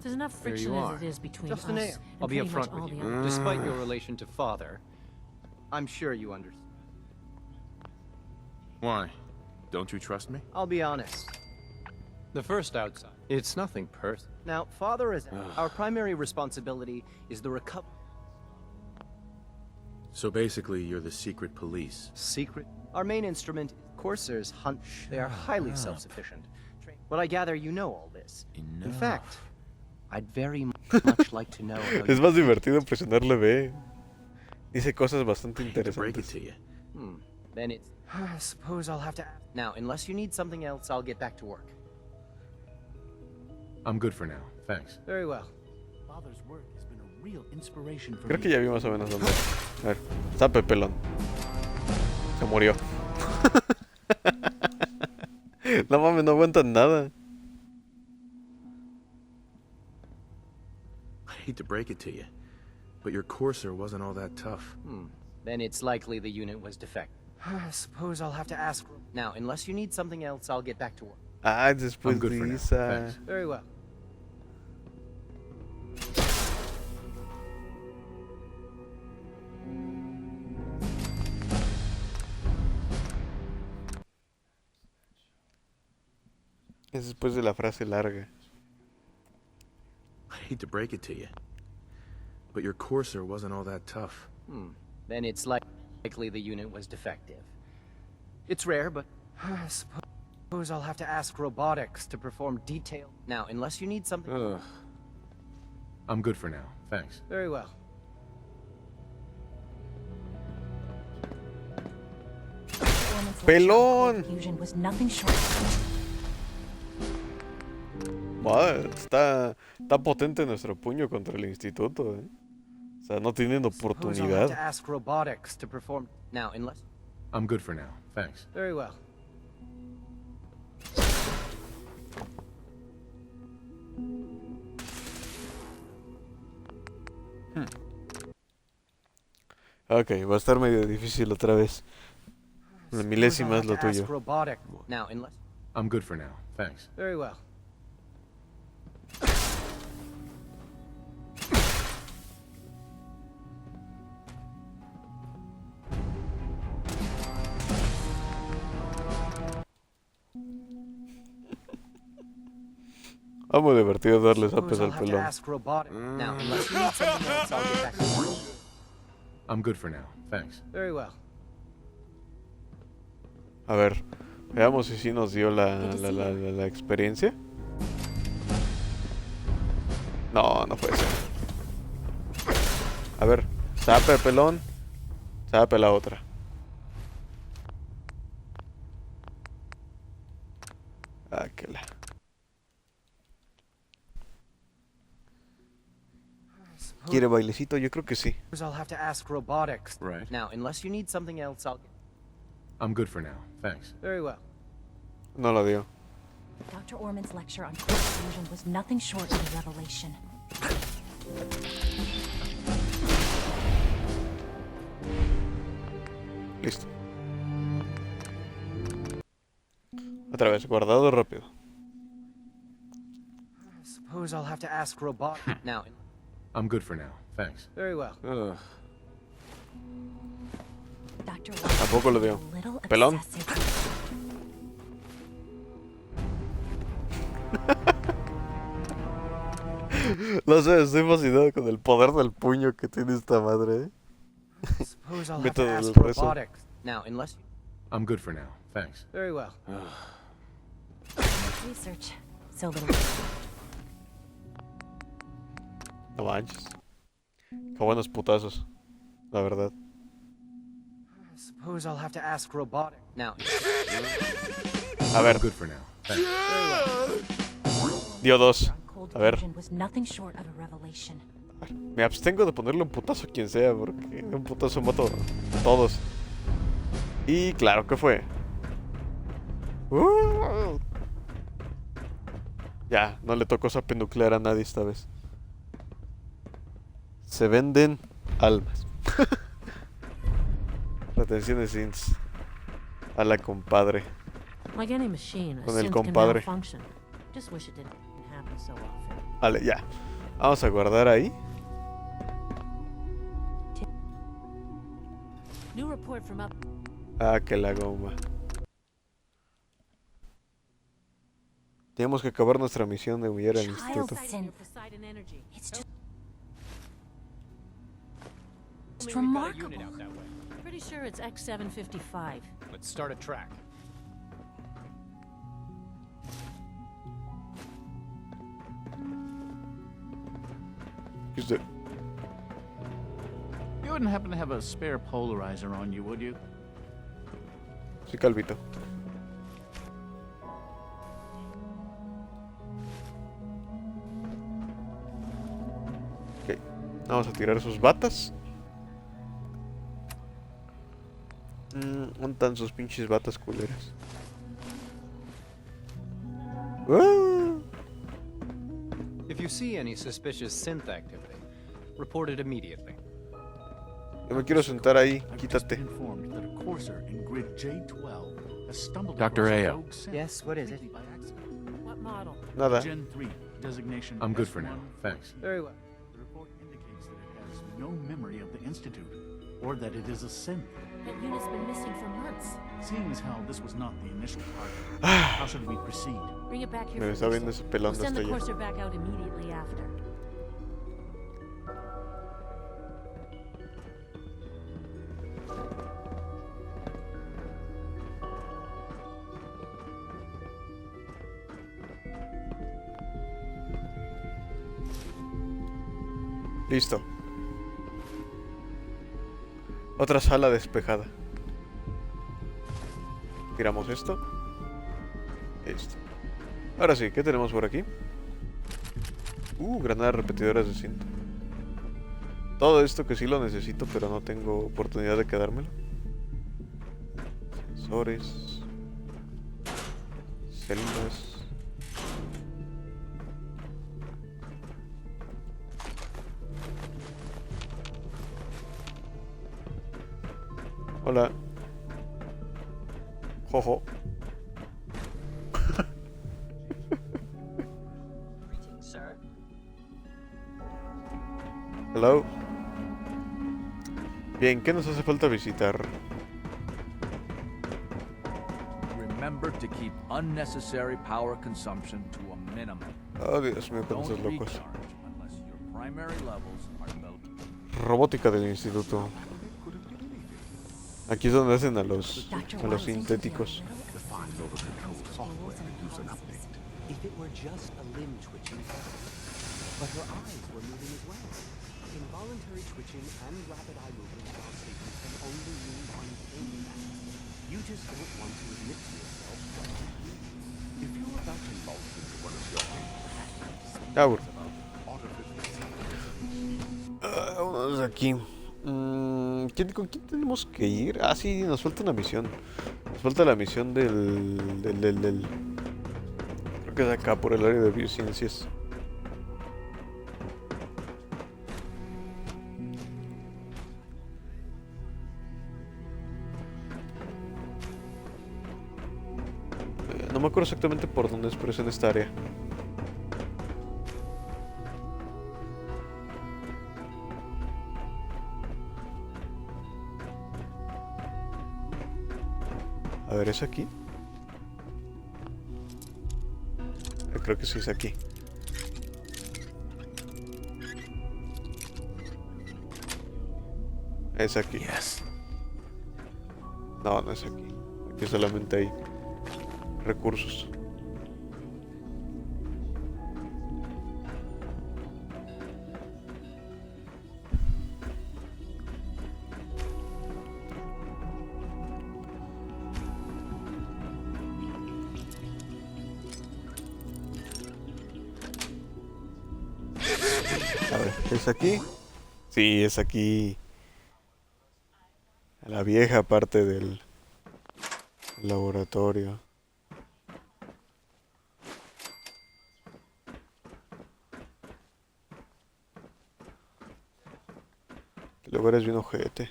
There's enough here friction you as are. it is between Just us a name. and I'll be pretty much upfront with all you. the others. Despite your relation to father, I'm sure you understand. Why? Don't you trust me? I'll be honest. The first outside. It's nothing personal. Now, father is our primary responsibility is the recovery. So basically, you're the secret police. Secret. Our main instrument, coursers hunt. They are highly self-sufficient. But I gather you know all this. In fact, I'd very much like to know. How Es más divertido presionarle B. Dice cosas bastante interesantes. Then it's. I suppose I'll have to. Now, unless you need something else, I'll get back to work. I'm good for now. Thanks. Very well. Father's work has been a real inspiration for Creo me. que ya vi más o menos dónde. A ver, está Pepelón. Se murió. No mames, no aguantan nada. I hate to break it to you, but your courser wasn't all that tough. Then it's likely the unit was defective. I suppose I'll have to ask. Now, unless you need something else, I'll get back to work. Ah, después I'm good for de now. esa. Thanks. Very well. Es después de la frase larga. I hate to break it to you, but your courser wasn't all that tough. Then it's likely the unit was defective. It's rare, but I suppose I'll have to ask robotics to perform detailed. Now, unless you need something. Ugh. I'm good for now. Thanks. Very well. ¡Pelón! Fusion was nothing short. Madre, está potente nuestro puño contra el instituto, ¿eh? O sea, no tienen Suppose I'll have to oportunidad. ask robotics to perform. Now, unless. I'm good for now. Thanks. Very well. Ok, va a estar medio difícil otra vez. La milésima es lo tuyo. Robotic. Now, unless. I'm good for now. Thanks. Very well. Ah, muy divertido darle zapes Suppose I'll al have to pelón. ask robotic. Now, unless you need something else, I'll get back to work. I'm good for now. Thanks. Very well. A ver, veamos si sí nos dio la experiencia. No, no puede ser. A ver, zape pelón, zape la otra. Ah, que la... ¿Quiere bailecito? Yo creo que sí. Suppose I'll have to ask robotics. Right. Now, unless you need something else, I'll get. I'm good for now. Thanks. Very well. No lo dio. Dr. Orman's lecture on core fusion was nothing short of a revelation. Listo. Otra vez, guardado rápido. Suppose I'll have to ask robotic. Now, I'm good for now. Thanks. very well. Ugh. Dr. Tampoco lo dio. Pelón. No sé, estoy fascinado con el poder del puño que tiene esta madre, ¿eh? Suppose I'll have to Método del ask rezo. robotics. Now, unless. I'm good for now. Thanks. Very well. Research. So little. No manches. Qué buenos putazos, la verdad. Suppose I'll have to ask robotic. Now. A ver, I'm good for now. Thanks. dio dos. A ver, Fusion was nothing short of a revelation. me abstengo de ponerle un putazo a quien sea, porque de un putazo mato a todos. Y claro que fue. Ya, no le tocó zape nuclear a nadie esta vez. Se venden almas. Retenciones ins. A la compadre. Like any machine, a Con el synth can compadre. malfunction. Just wish it didn't happen so often. Vale, ya. Vamos a guardar ahí. New report from up. Ah, que la goma. Tenemos que acabar nuestra misión de humillar al instituto. It's remarkable. Pretty sure it's X755. Let's start a track. XII. You wouldn't happen to have a spare polarizer on you, would you? Sí, Calvito. Ok. Vamos a tirar sus batas. ¿Dónde están sus pinches batas culeras? If you see any suspicious synth activity, report it immediately. Yo me quiero sentar ahí, quítate. Dr. Ayo. Yes, what is it? What model? Nada. Gen 3 designation. I'm good for now. Thanks. Very well. The report indicates that it has no memory of the Institute, or that it is a synth. That unit's been missing for months. Seeing as how this was not the initial target, how should we proceed? Bring it back here. Me está viendo ese pelón de Send hasta the allá. courser back out immediately after. Listo. Otra sala despejada. Tiramos esto. Esto. Ahora sí, ¿qué tenemos por aquí? Granadas repetidoras de cinta. Todo esto que sí lo necesito, pero no tengo oportunidad de quedármelo. Sensores. Celdas. Hola. Jojo. Sir. Hello. Bien, ¿qué nos hace falta visitar? Remember to keep unnecessary power consumption to a minimum. Oh, Dios mío, con Don't esos locos. recharge unless your primary levels are low. Robótica del instituto. Aquí es donde hacen a los sintéticos. If it were just a limb twitching, but her eyes were moving as well. Involuntary twitching and rapid eye movement while sleeping can only mean one thing. You just don't want to admit to yourself that if you're about to launch into one of your Vamos aquí. ¿Con quién tenemos que ir? Ah, sí, nos falta una misión. Nos falta la misión del... Creo que es acá, por el área de biociencias. No me acuerdo exactamente por dónde es, pero es en esta área. A ver, ¿es aquí? Creo que sí es aquí. Es aquí. No, no es aquí. Aquí solamente hay recursos. A ver, ¿es aquí? Sí, es aquí. La vieja parte del laboratorio. El lugar es bien ojete.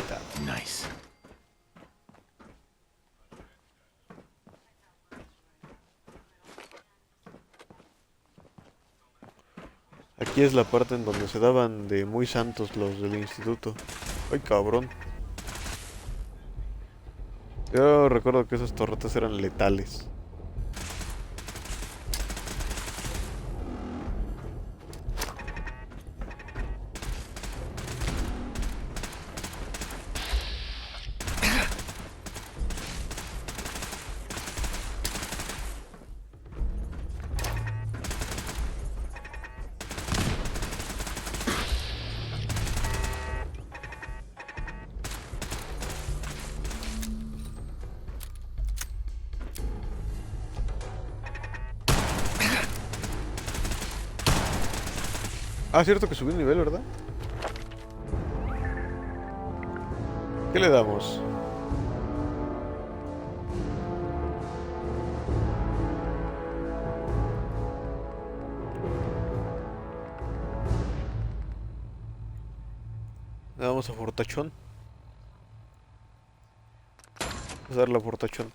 está. Nice. Aquí es la parte en donde se daban de muy santos los del instituto. Ay, cabrón. Yo recuerdo que esas torretas eran letales. Ah, cierto que subí un nivel, ¿verdad? ¿Qué le damos? Le damos a fortachón. Vamos a darle a fortachón.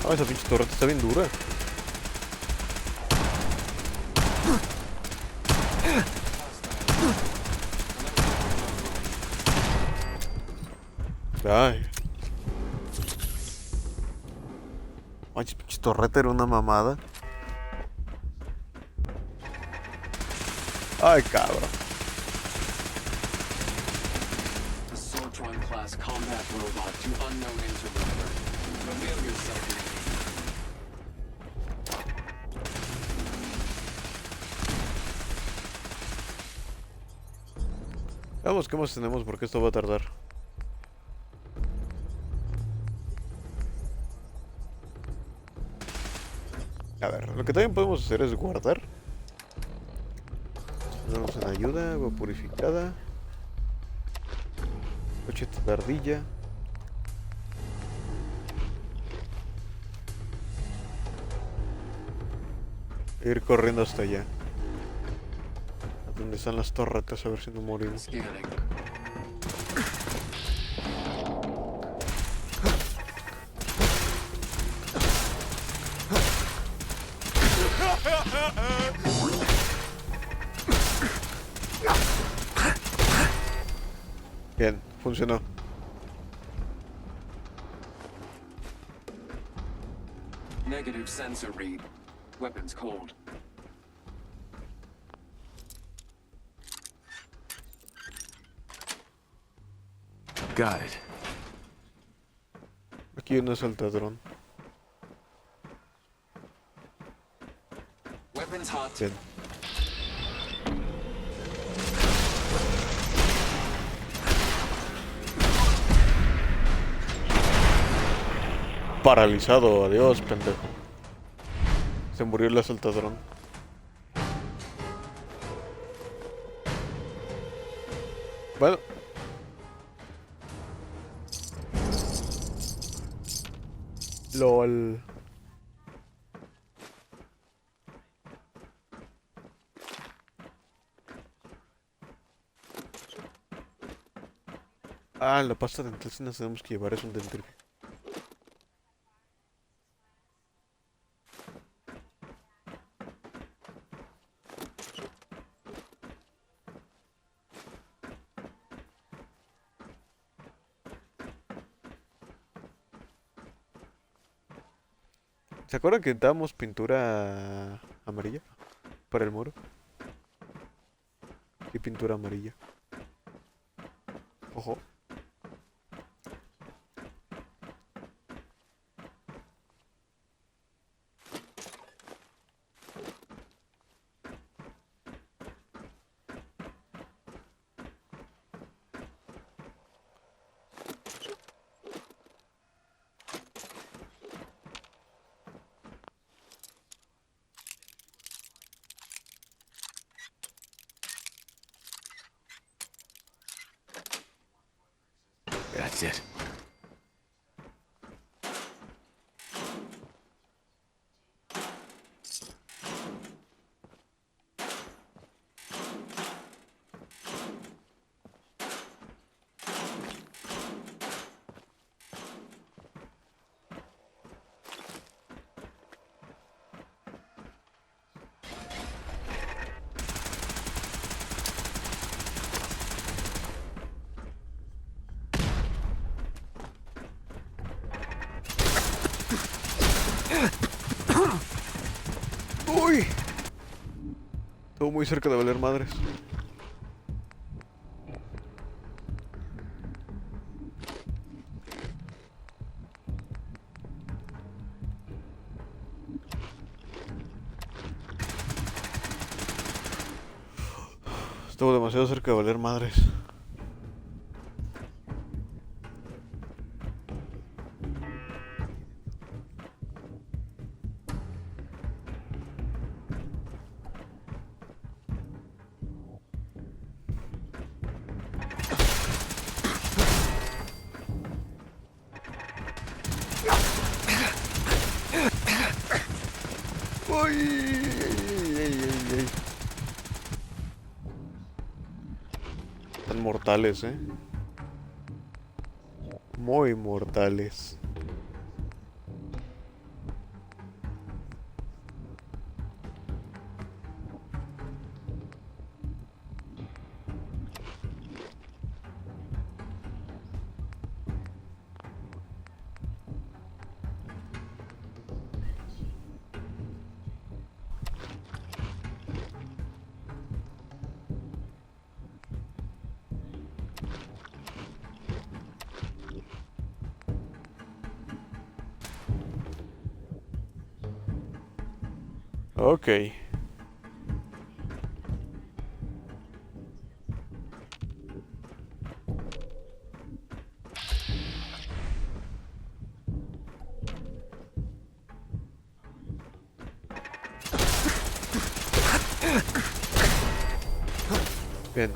Ah, esa pinche torreta está bien dura. Ay. Manches, pinche torreta era una mamada. Ay, cabrón. A Soltron class combat robot to unknown interloper. Reveal yourself. Veamos qué más tenemos porque esto va a tardar. A ver, lo que también podemos hacer es guardar. Ponemos en ayuda, agua purificada. Cocheta de ardilla. E ir corriendo hasta allá. A donde están las torretas, a ver si no morimos. Bien, funcionó. Negative sensor read. Weapons cold. Got it. Aquí hay un saltadrón. Weapons hot. Bien. Paralizado, adiós, pendejo. Se murió el asaltadrón. Bueno. LOL. Ah, la pasta dental si nos tenemos que llevar, es un dentífrico. ¿Se acuerdan que dábamos pintura amarilla para el muro? Y pintura amarilla. Ojo. That's it. ¡Uy! Estuvo muy cerca de valer madres. Estuvo demasiado cerca de valer madres. ¡Uy! ¡Ey! Están mortales, muy mortales. Ok. Bien.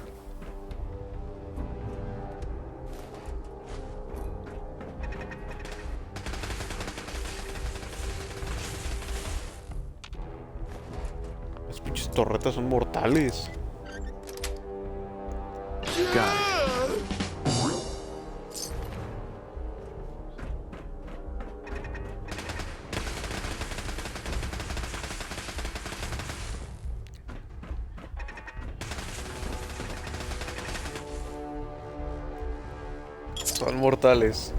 Las pinches torretas son mortales. Son mortales.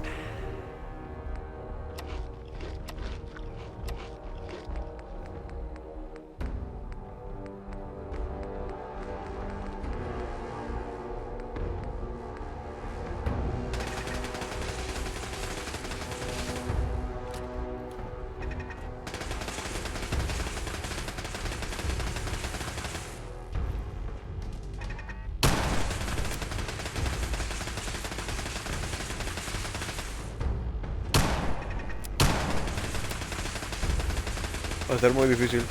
Va a ser muy difícil.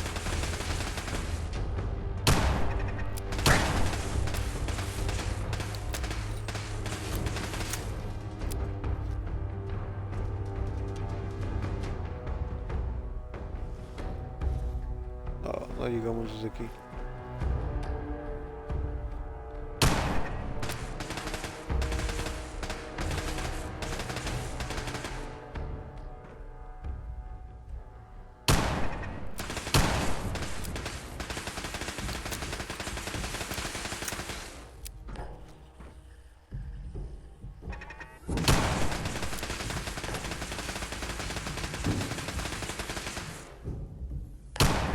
No llegamos desde aquí.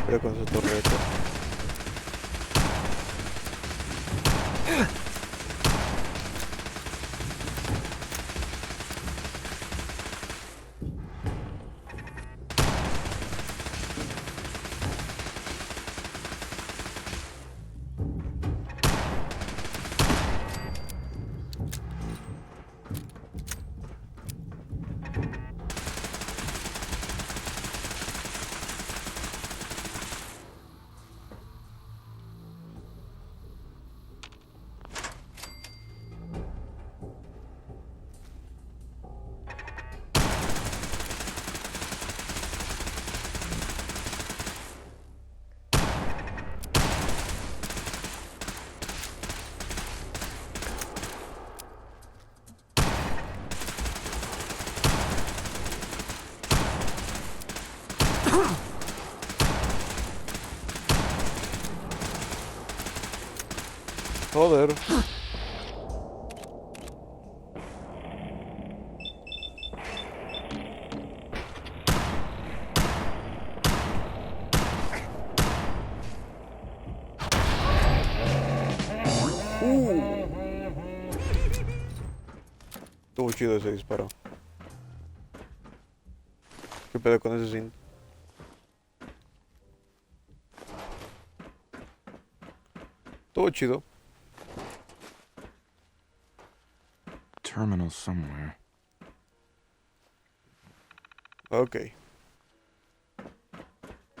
Pero con su torreta. Joder. Estuvo chido ese disparo. ¿Qué pedo con ese sin? Estuvo chido. Terminal somewhere. Ok. ¿Hay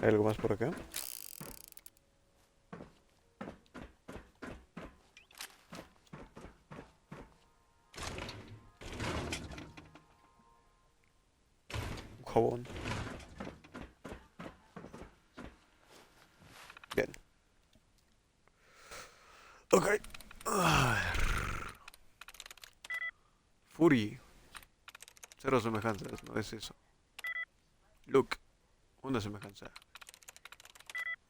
algo más por acá? Un jabón. Bien. Ok. A ver. Fury. Cero semejanzas, no es eso. Look. Una semejanza.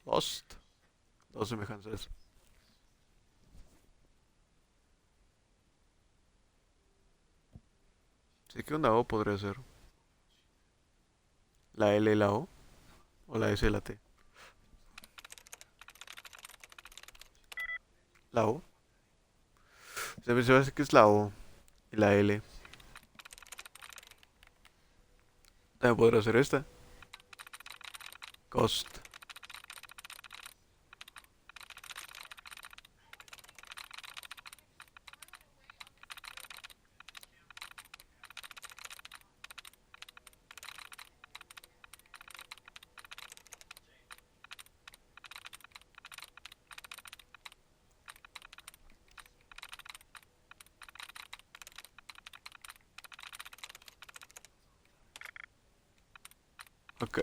Lost. Dos semejanzas. Sí que una O podría ser. La L y la O. O la S y la T. La O. Se me hace que es la O. Y la L. También podría ser esta. Cost. Ok.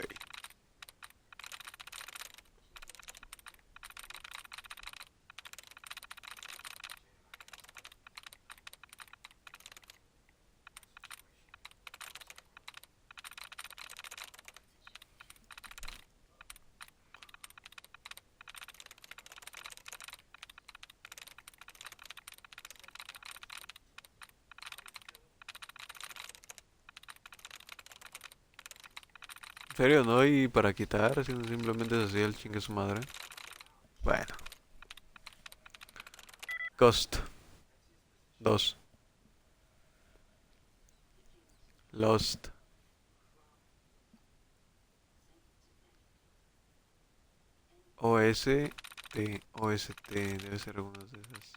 ¿En serio no hay para quitar? Sino simplemente es así el chingue su madre. Bueno. Cost. 2. Lost. OST. OST. Debe ser alguna de esas.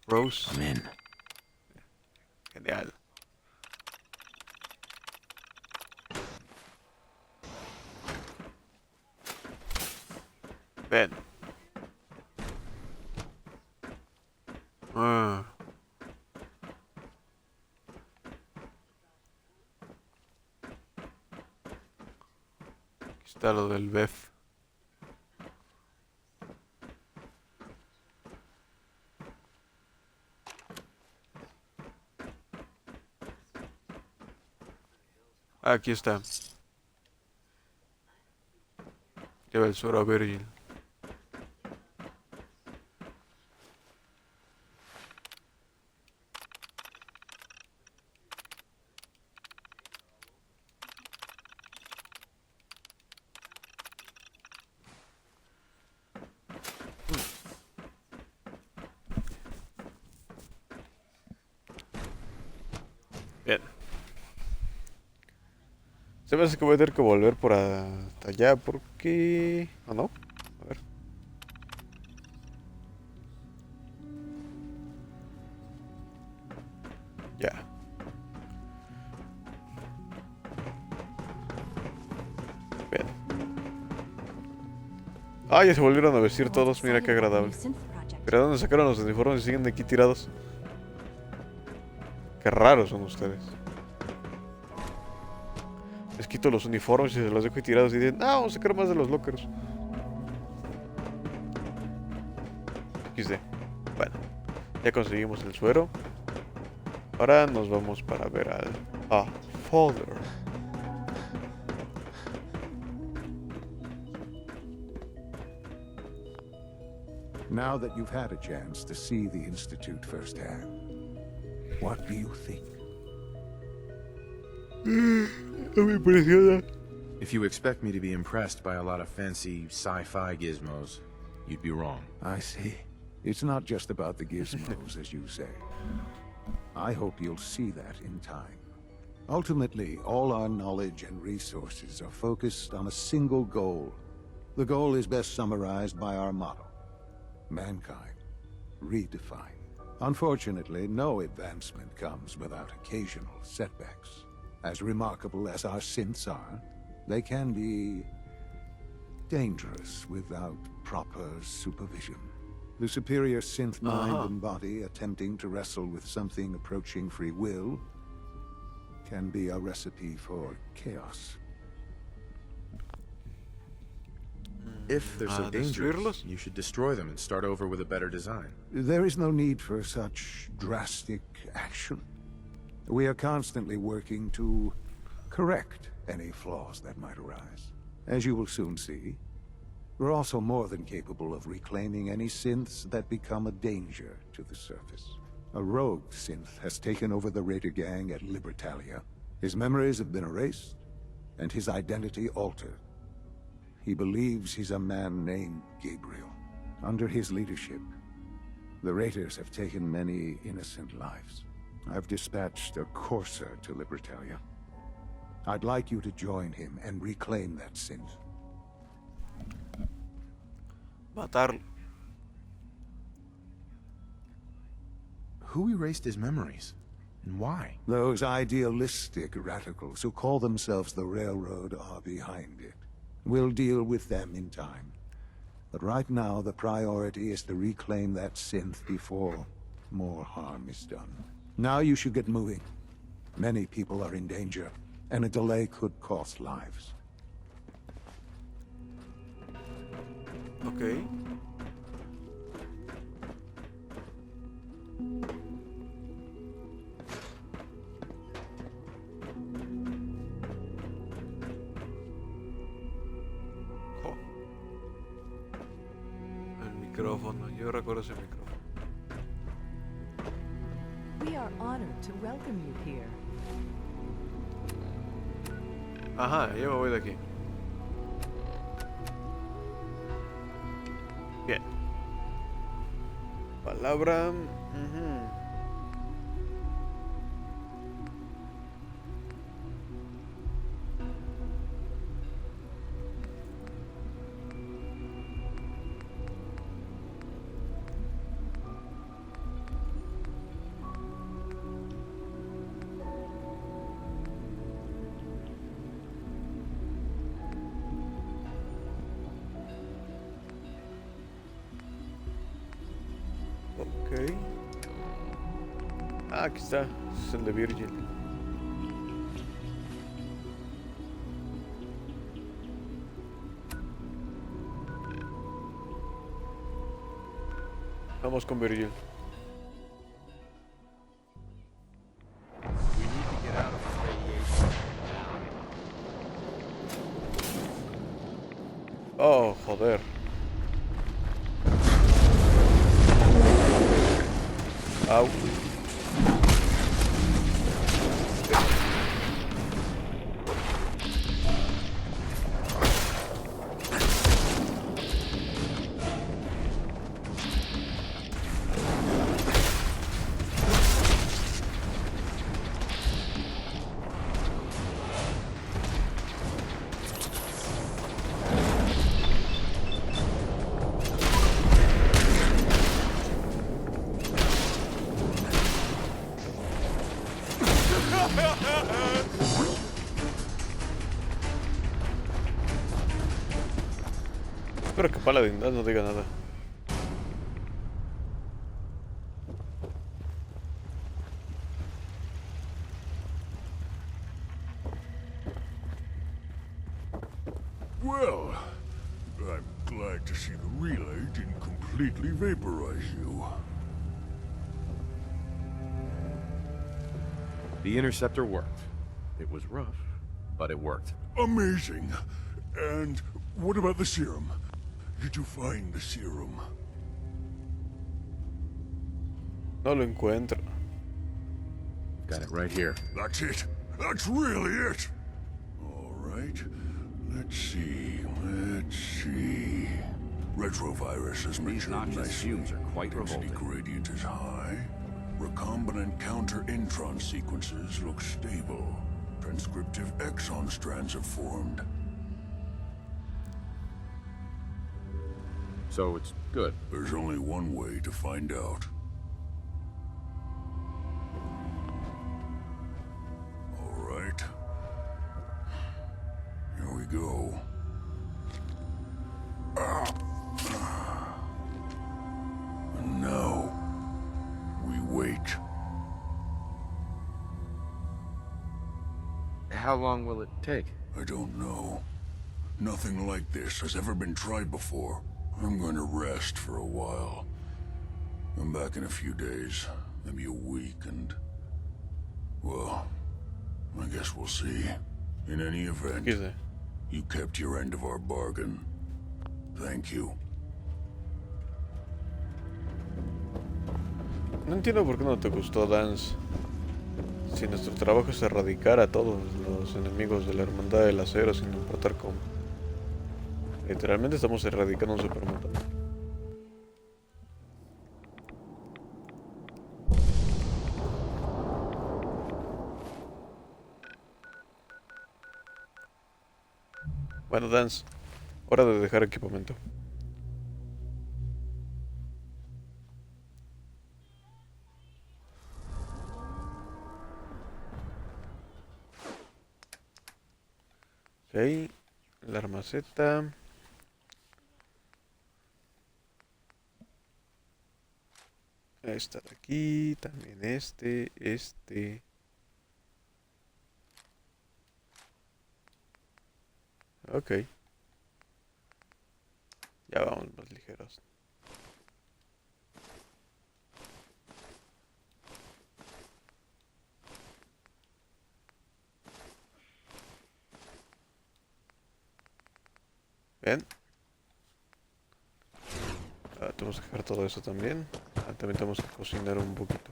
Rose. I'm in. Genial. Ven. Aquí está lo del BEF. Aquí está. Lleva el suero a Virgil. Bien. Se me hace que voy a tener que volver por hasta allá porque... ¿O no? A ver. Ya. Bien. Ah, ya se volvieron a vestir todos. Mira qué agradable. ¿Pero dónde sacaron los uniformes y siguen aquí tirados? Qué raros son ustedes. Les quito los uniformes y se los dejo ahí tirados y dicen, vamos a sacar más de los lockers. XD. Bueno, ya conseguimos el suero. Ahora nos vamos para ver al... Father. Now that you've had a chance to see the Institute firsthand, what do you think? If you expect me to be impressed by a lot of fancy sci-fi gizmos, you'd be wrong. I see. It's not just about the gizmos, as you say. I hope you'll see that in time. Ultimately, all our knowledge and resources are focused on a single goal. The goal is best summarized by our motto. Mankind, redefined. Unfortunately, no advancement comes without occasional setbacks. As remarkable as our synths are, they can be dangerous without proper supervision. The superior synth mind and body attempting to wrestle with something approaching free will can be a recipe for chaos. If they're so dangerous, you should destroy them and start over with a better design. There is no need for such drastic action. We are constantly working to correct any flaws that might arise. As you will soon see, we're also more than capable of reclaiming any synths that become a danger to the surface. A rogue synth has taken over the Raider gang at Libertalia. His memories have been erased, and his identity altered. He believes he's a man named Gabriel. Under his leadership, the Raiders have taken many innocent lives. I've dispatched a courser to Libertalia. I'd like you to join him and reclaim that synth. Matarlo. Who erased his memories? And why? Those idealistic radicals who call themselves the Railroad are behind it. We'll deal with them in time. But right now, the priority is to reclaim that synth before more harm is done. Now you should get moving. Many people are in danger, and a delay could cost lives. Okay. Micrófono, yo recuerdo ese micrófono. We are honored to welcome you here. Ajá, yo me voy de aquí. Bien. Palabra. Ok. Ah, aquí está. Es el de Virgil. Vamos con Virgil. We need to get out of this radiation. Oh, joder. Au. Espero que Paladin no diga nada. Well, I'm glad to see the relay didn't completely vaporize you. The interceptor worked. It was rough, but it worked. No lo encuentro. Got it right here. That's it. That's really it. All right. Let's see. Retrovirus is These noxious fumes are quite revolting. Gradient is high. Recombinant counter-intron sequences look stable. Transcriptive exon strands have formed. So it's good. There's only one way to find out. All right. Here we go. And now, we wait. How long will it take? I don't know. Nothing like this has ever been tried before. I'm going to rest for a while. I'm back in a few days, maybe a week, and... well, I guess we'll see. In any event, you kept your end of our bargain. Thank you. No entiendo por qué no te gustó, Dance. Si nuestro trabajo es erradicar a todos los enemigos de la Hermandad del Acero, sin importar cómo. Literalmente estamos erradicando un supermutante. Bueno, Dance, hora de dejar equipamiento. Ok, la armaceta. Esta de aquí, también este. Ok. Ya vamos más ligeros. Ven. Tenemos que dejar todo eso también. También tenemos que cocinar un poquito.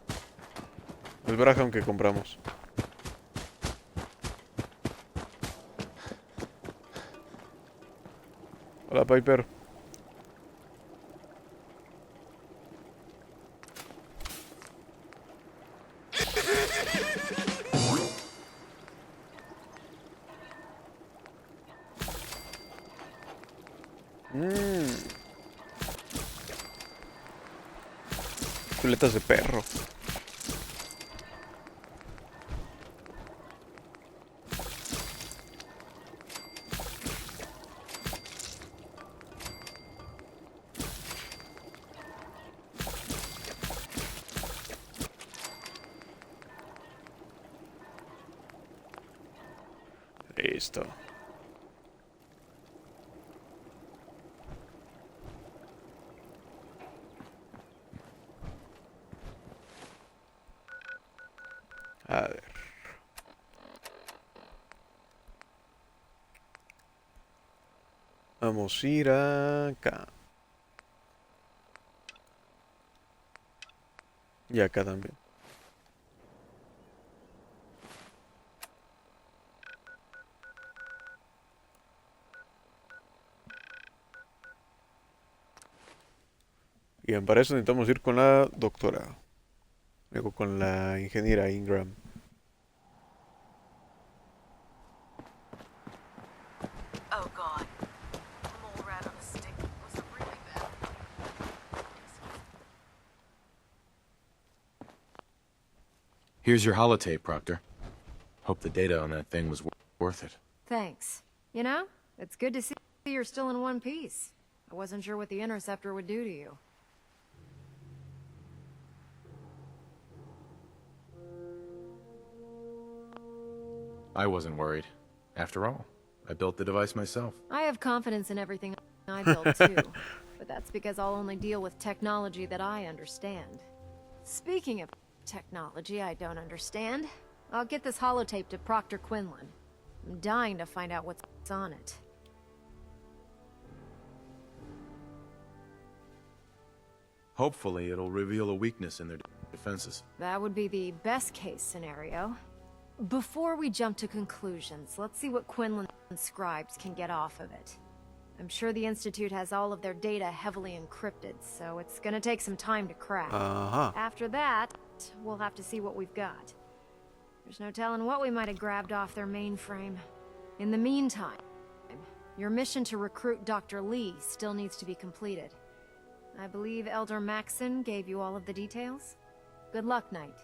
El Braham que compramos. Hola, Piper. Chuletas de perro. Listo. A ver. Vamos a ir acá. Y acá también. Bien, para eso necesitamos ir con la doctora. Luego con la ingeniera Ingram. Oh god. Mole rat on a stick was really bad. Here's your holotape, Proctor. Hope the data on that thing was worth it. Thanks. You know, it's good to see you're still in one piece. I wasn't sure what the Interceptor would do to you. I wasn't worried. After all, I built the device myself. I have confidence in everything I build too, but that's because I'll only deal with technology that I understand. Speaking of technology I don't understand, I'll get this holotape to Proctor Quinlan. I'm dying to find out what's on it. Hopefully, it'll reveal a weakness in their... defenses. That would be the best case scenario. Before we jump to conclusions, let's see what Quinlan's scribes can get off of it. I'm sure the Institute has all of their data heavily encrypted, so it's gonna take some time to crack. After that, we'll have to see what we've got. There's no telling what we might have grabbed off their mainframe. In the meantime, your mission to recruit Dr. Lee still needs to be completed. I believe Elder Maxon gave you all of the details. Good luck, Knight.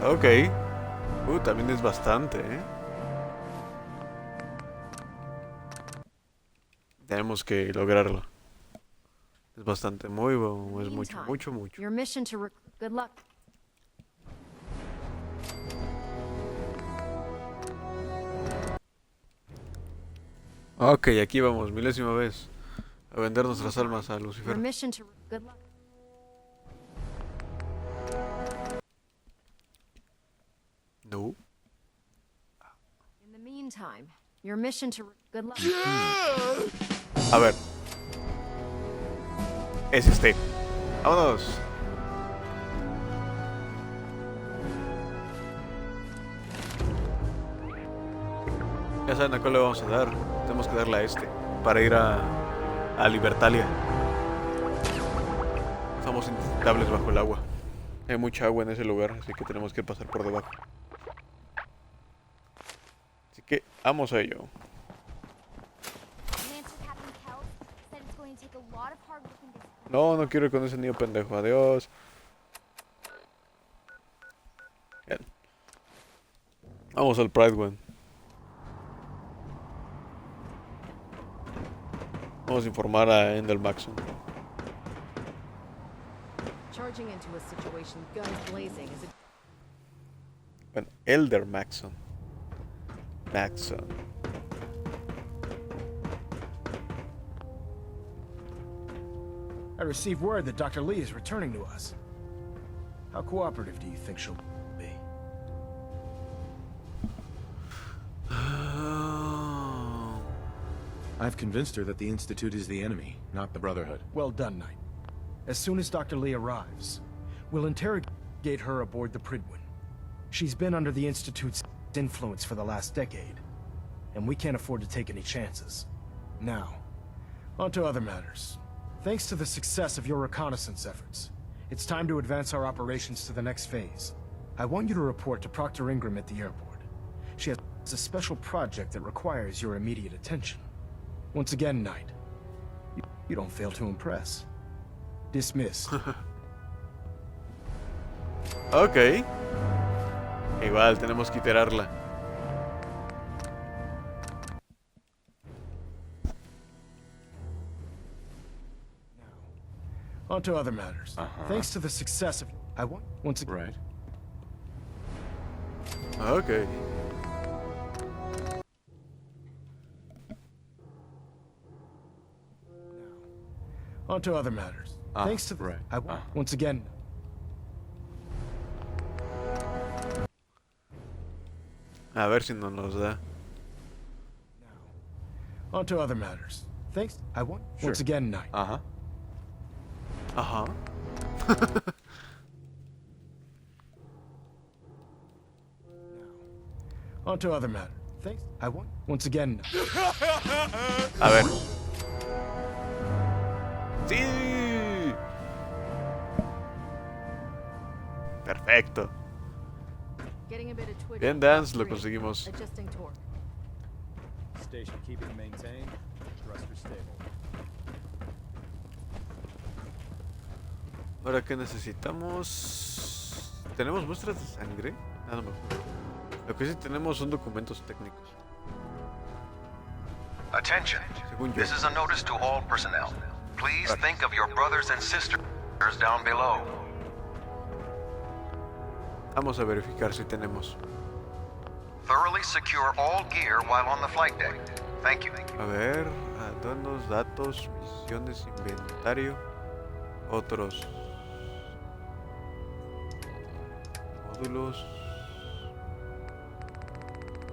Ok. También es bastante, ¿eh? Tenemos que lograrlo. Es bastante, muy bueno, es mucho, mucho, mucho. Your mission to good luck. Ok, aquí vamos, milésima vez. A vender nuestras almas a Lucifer. Your mission to good luck. No. In the meantime, your mission to good luck. A ver. Es este. Vámonos. Ya saben a cuál le vamos a dar. Tenemos que darle a este para ir a Libertalia. Somos indetectables bajo el agua. Hay mucha agua en ese lugar, así que tenemos que pasar por debajo. Así que vamos a ello. No, no quiero ir con ese niño pendejo. Adiós. Bien. Vamos al Pride One. Vamos a informar a Endel Maxon. Charging into a situation guns blazing is a... Bueno, Elder Maxon. Maxon. I received word that Dr. Lee is returning to us. How cooperative do you think she'll be? I've convinced her that the Institute is the enemy, not the Brotherhood. Well done, Knight. As soon as Dr. Lee arrives, we'll interrogate her aboard the Pridwin. She's been under the Institute's influence for the last decade, and we can't afford to take any chances. Now, on to other matters. Thanks to the success of your reconnaissance efforts, it's time to advance our operations to the next phase. I want you to report to Proctor Ingram at the airport. She has a special project that requires your immediate attention. Once again, Knight, you don't fail to impress. Dismissed. Ok. Igual, tenemos que iterarla. On to other matters. Thanks to the success of... I want... Once again... Right. Ok. On to other matters. Thanks to... Right. I want... Once again... A ver si no nos da. On to other matters. Thanks... I want... Once again, Knight. Ajá. On to other matters. Thanks... I want... Once again... A ver. ¡Sí! Perfecto. Bien, Dance, lo conseguimos. Station keeping maintained. Thruster stable. Ahora, ¿qué necesitamos? ¿Tenemos muestras de sangre? Nada mejor. Lo que sí tenemos son documentos técnicos. Attention. This is a notice to all personnel. Please think of your brothers and sisters down below. Vamos a verificar si tenemos. Thoroughly secure all gear while on the flight deck. Thank you. A ver, adornos, datos, misiones, inventario, otros módulos.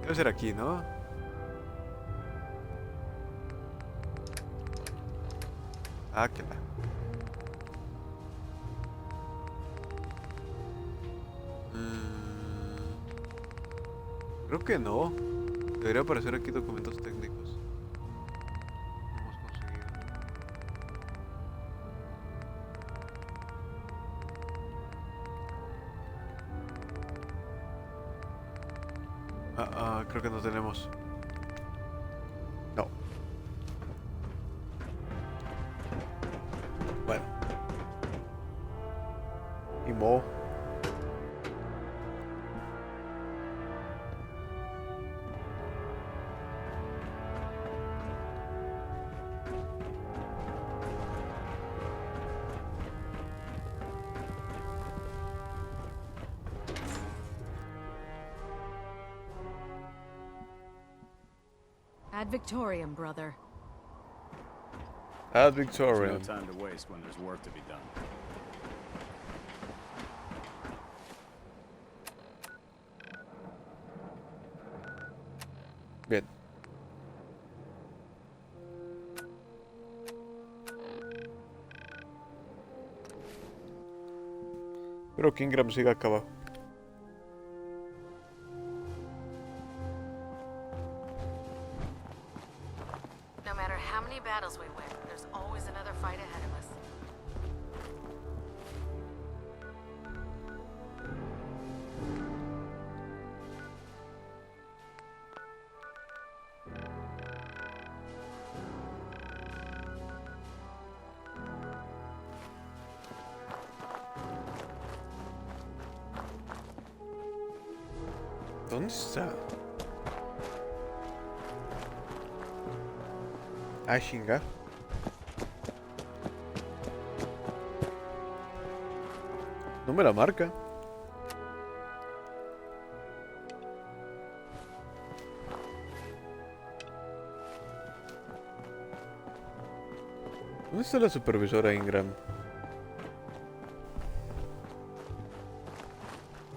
Debe ser aquí, ¿no? Ah, que la. Creo que no. Debería aparecer aquí documentos técnicos. No hemos conseguido. Creo que no tenemos. No. Bueno. Y mo. Ad Victoriam, brother. Ad Victoriam. No time to waste when there's work to be done. Bien. Espero que Ingram siga acá abajo. No matter how many battles we win, there's always another fight ahead of us. ¿Dónde está? Ah, chinga. No me la marca. ¿Dónde está la supervisora Ingram?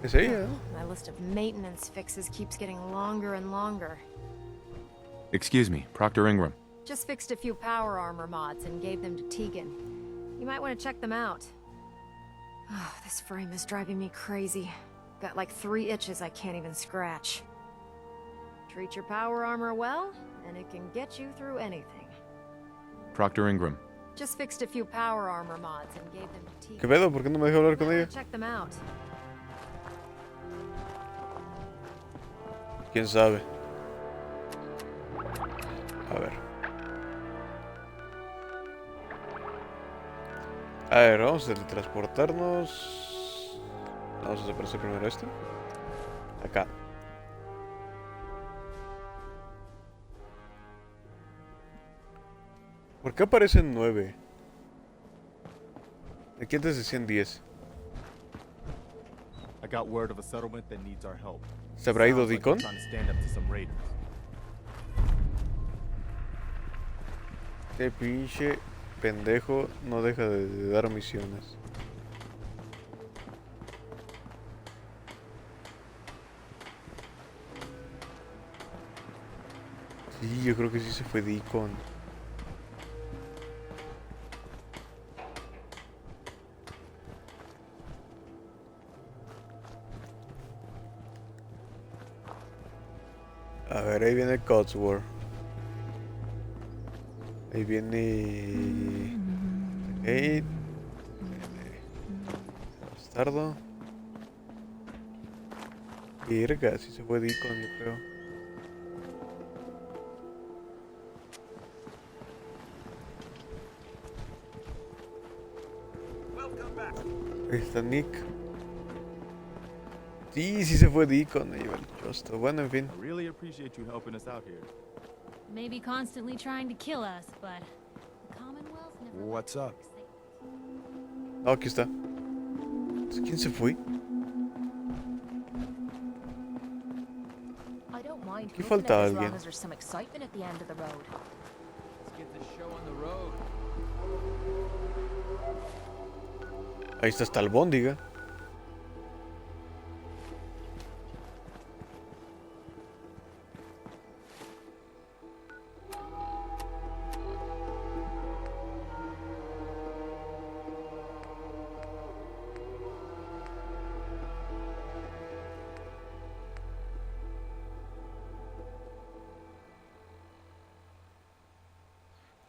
Es ella, ¿no? My list of maintenance fixes keeps getting longer and longer. Excuse me, Proctor Ingram. Just fixed a few power armor mods and gave them to Tegan. You might want to check them out. Oh, this frame is driving me crazy. Got like 3 itches I can't even scratch. Treat your power armor well, and it can get you through anything. Proctor Ingram. Just fixed a few power armor mods and gave them to Tegan. ¿Qué pedo? ¿Por qué no me deja hablar con ella? Check them out. ¿Quién sabe? A ver. A ver, vamos a teletransportarnos. Vamos a desaparecer primero esto. Acá. ¿Por qué aparecen 9? Aquí antes decían 10. I got word of a settlement that needs our help. ¿Se habrá ido Sounds like Deacon? they're trying to stand up to some raiders. Este pinche pendejo no deja de dar misiones. Sí, yo creo que sí se fue Deacon. A ver, ahí viene Codsworth. Ahí viene... Kate. Bastardo. Verga, si se fue Deacon, yo creo. Ahí está Nick. Sí, sí se fue Deacon. Ahí va el chosto. Bueno, en fin. I really appreciate you helping us out here. Maybe constantly trying to kill us, but the Commonwealth never... What's up? Oh, aquí está. ¿Quién se fue? I don't mind Aquí hoofing falta it as alguien. long as there's some excitement at the end of the road. Let's get this show on the road. Ahí está hasta el Bóndiga.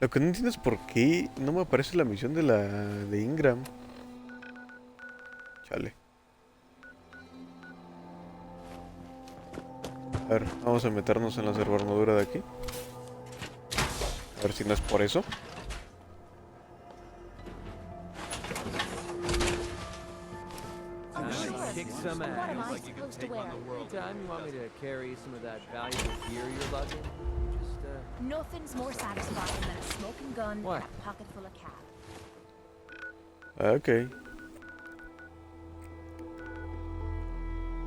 Lo que no entiendo es por qué no me aparece la misión de Ingram. Chale. A ver, vamos a meternos en la servoarmadura de aquí. A ver si no es por eso. Kick some ass. Like you can take on the world. Anytime you want me to carry some of that valuable gear you're lugging, just Nothing's more satisfying than a smoking gun What? and a pocket full of cash. Ok.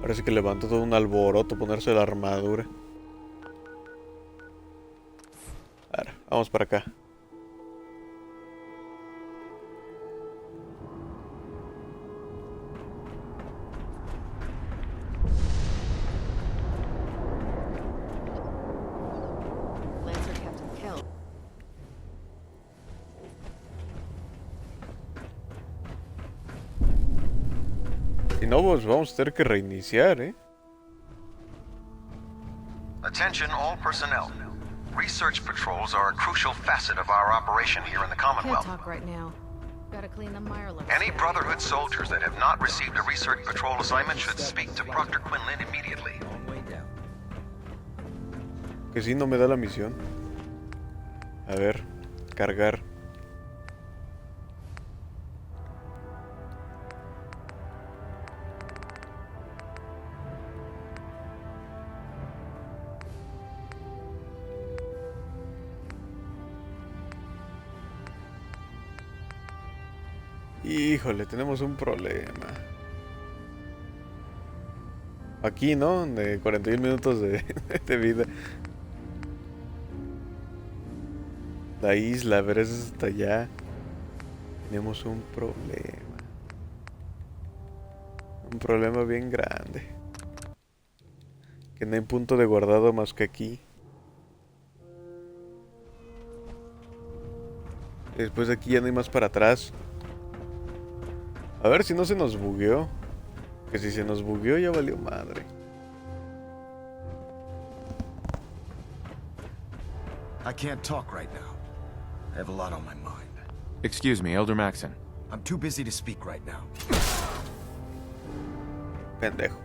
Parece que levantó todo un alboroto ponerse la armadura. A ver, vamos para acá. Lancer kept him killed. Si no, pues vamos a tener que reiniciar, ¿eh? Attention all personnel. Research patrols are a crucial facet of our operation here in the Can't Commonwealth. talk right now. Gotta clean the Mireless. Any Brotherhood soldiers that have not received a research patrol assignment should speak to Proctor Quinlan immediately. Que si no me da la misión. A ver, cargar. Híjole, tenemos un problema. Aquí, ¿no? De 41 minutos de vida. La isla, pero eso es hasta allá. Tenemos un problema. Un problema bien grande. Que no hay punto de guardado más que aquí. Y después de aquí ya no hay más para atrás. A ver si no se nos bugueó. Que si se nos bugueó ya valió madre. I can't talk right now. I have a lot on my mind. Excuse me, Elder Maxon. I'm too busy to speak right now. Pendejo.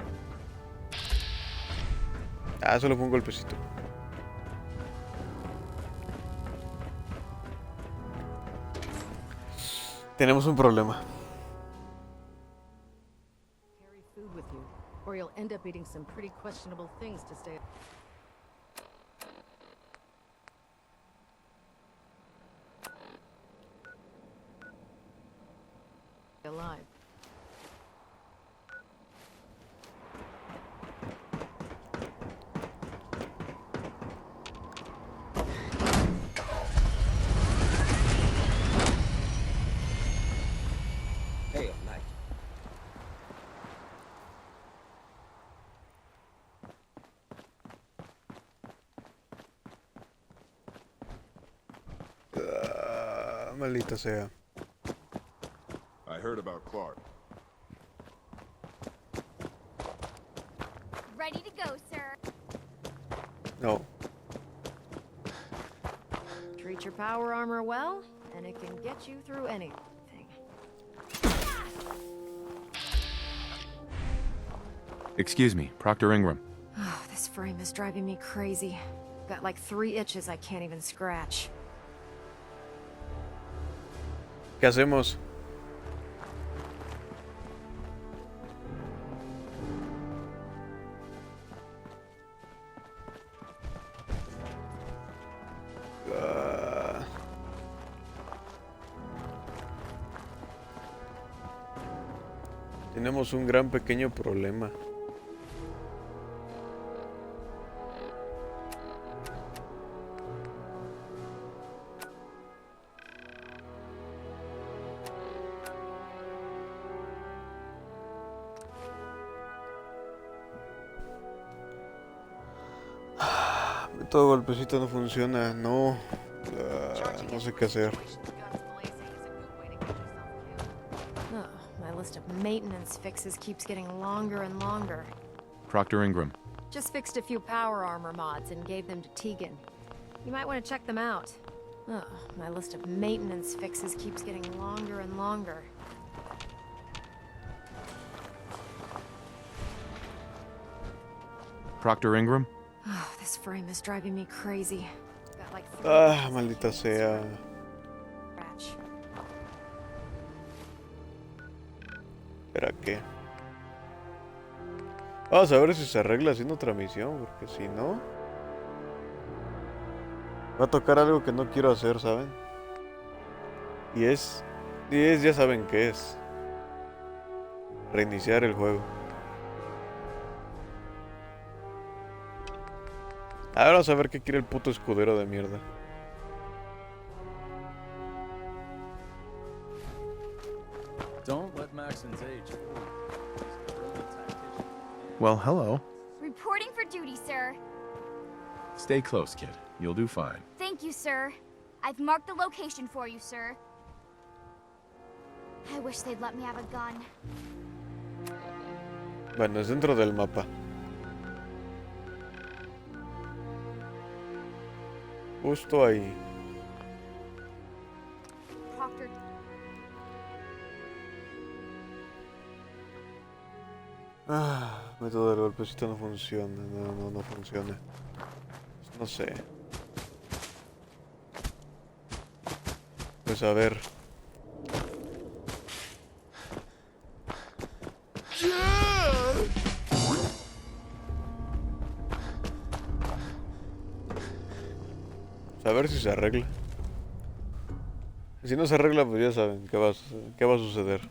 Ah, solo fue un golpecito. Tenemos un problema. Carry food with you, or you'll end up eating some pretty questionable things to stay alive. Hey, Knight. Maldita sea. I heard about Clark. Ready to go, sir. No. Treat your power armor well, and it can get you through anything. Excuse me, Proctor Ingram. Oh, this frame is driving me crazy. Got like 3 itches I can't even scratch. ¿Qué hacemos? Tenemos un gran pequeño problema. Todo golpecito no funciona, no. No sé qué hacer. Ugh, my list of maintenance fixes keeps getting longer and longer. Proctor Ingram. Just fixed a few power armor mods and gave them to Tegan. You might want to check them out. Ugh, my list of maintenance fixes keeps getting longer and longer. Proctor Ingram? Oh, this frame is driving me crazy. Got like Maldita sea. scratch. ¿Espera qué? Vamos a ver si se arregla haciendo otra misión, porque si no... va a tocar algo que no quiero hacer, ¿saben? ya saben qué es. Reiniciar el juego. Ahora vamos a ver qué quiere el puto escudero de mierda. Don't let Maxon's age fool you. He's a brilliant tactician. Well, hello. Reporting for duty, sir. Stay close, kid. You'll do fine. Thank you, sir. I've marked the location for you, sir. I wish they'd let me have a gun. Bueno, es dentro del mapa. Justo ahí. Proctor. Método del golpecito no funciona. No funciona. No sé. Pues a ver. A ver si se arregla. Si no se arregla, pues ya saben qué va a suceder.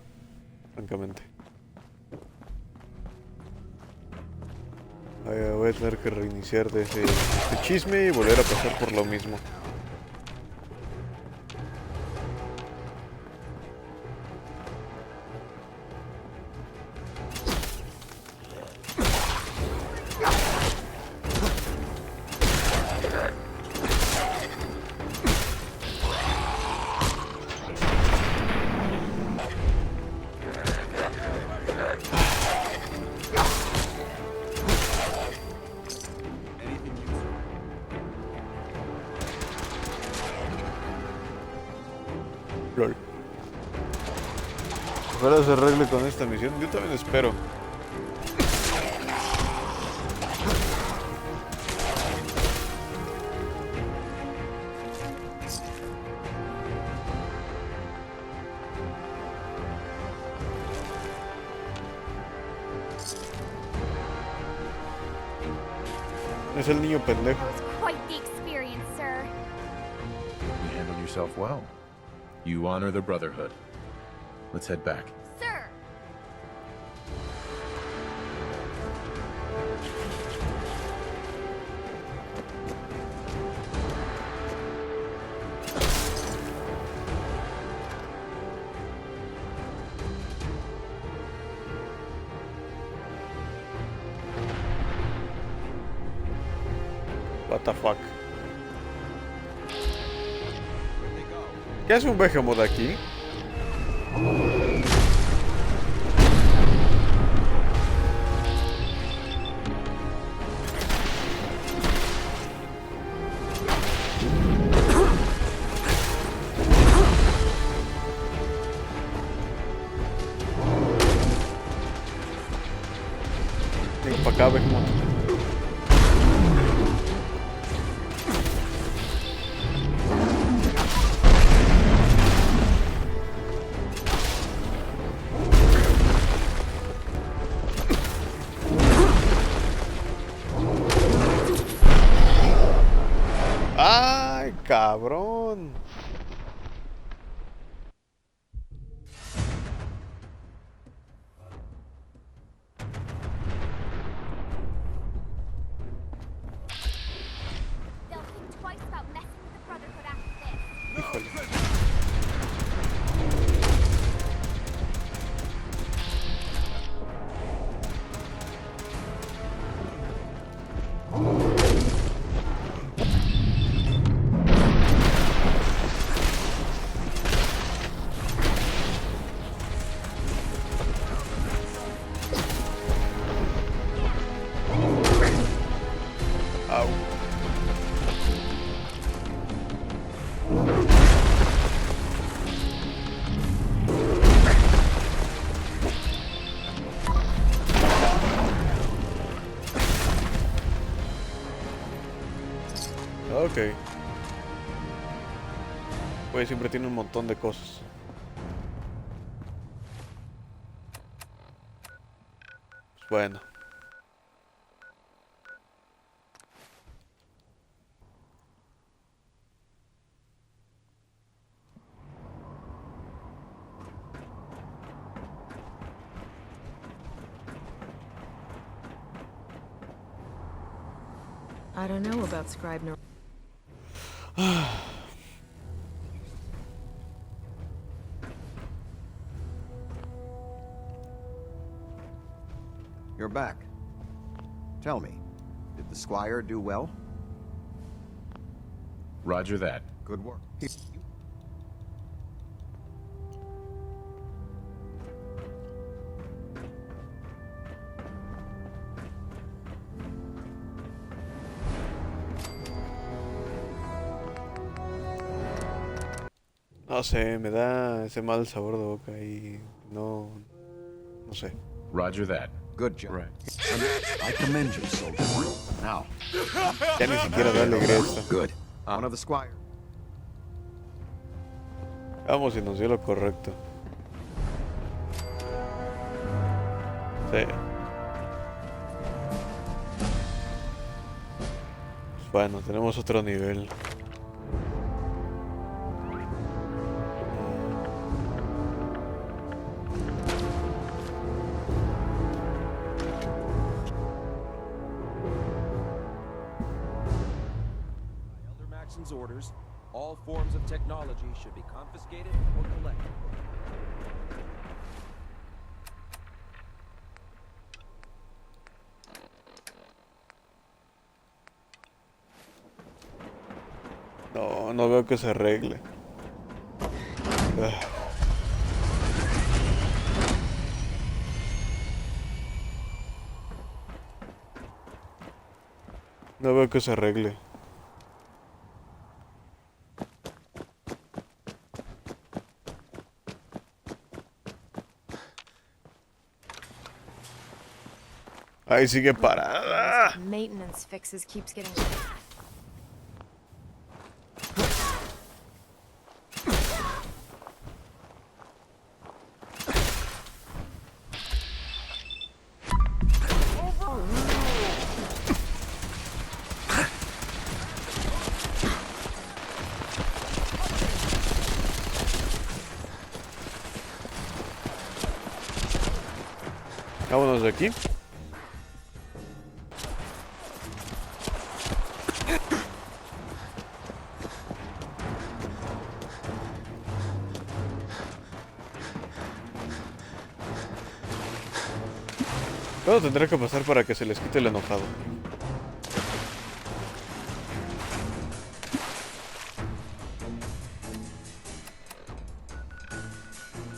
Francamente. Voy a tener que reiniciar de este chisme y volver a pasar por lo mismo. LOL. Ojalá se arregle con esta misión. Yo también espero. Es el niño pendejo. Quite the experience, sir. You handled yourself well. You honor the Brotherhood. Let's head back. Sir! What the fuck? ¿Qué hace un Behemoth aquí? Ven para acá, Behemoth. ¡Ay, cabrón! They'll think twice about messing with the Brotherhood after this. Híjole. Ok. Pues siempre tiene un montón de cosas. Pues bueno. I don't know about Scribner. You're back. Tell me, did the Squire do well? Roger that. Good work. No sé, me da ese mal sabor de boca y no sé. Roger that. Good job. Right. I commend you, soldier. Now. Ya ni siquiera da alegría esta. Good. One of the Squire. Vamos y nos dio lo correcto. Sí. Pues bueno, tenemos otro nivel. Orders, all forms of technology should be confiscated or collected. No veo que se arregle. No veo que se arregle. Ahí sigue parada. Maintenance fixes keeps getting. Vámonos de aquí. Todo tendrá que pasar para que se les quite el enojado.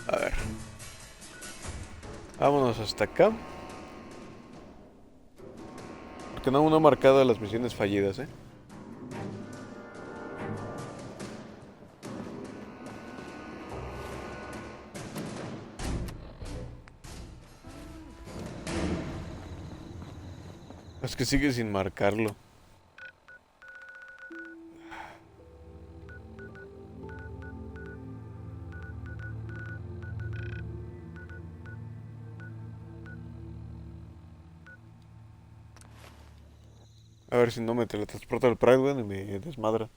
A ver. Vámonos hasta acá. Porque no ha marcado las misiones fallidas, Es que sigue sin marcarlo. A ver si no me teletransporta el Pride y me desmadra.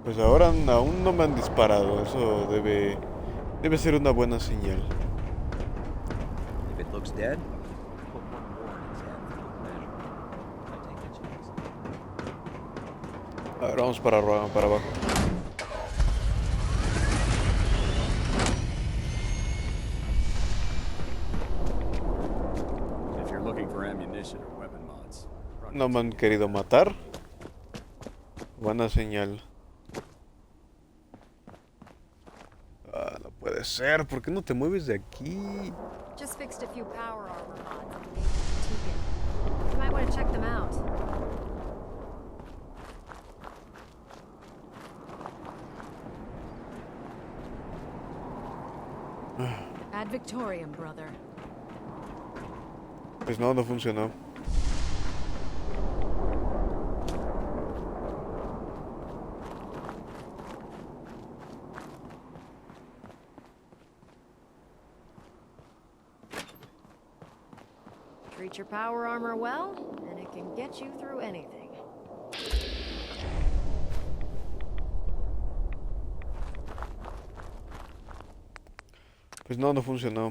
Pues ahora aún no me han disparado. Eso debe ser una buena señal. If it looks dead, put one more in its head for good measure. I take the chance. A ver, vamos para abajo. If you're looking for ammunition or weapon mods, No me han querido matar. Buena señal. No puede ser. ¿Por qué no te mueves de aquí? Just fixed a few power armor mods and made them. You might want to check them out. Ad Victoriam, brother. Pues no, no funcionó. Treat your power armor well, and it can get you through anything. Pues no, no funcionó.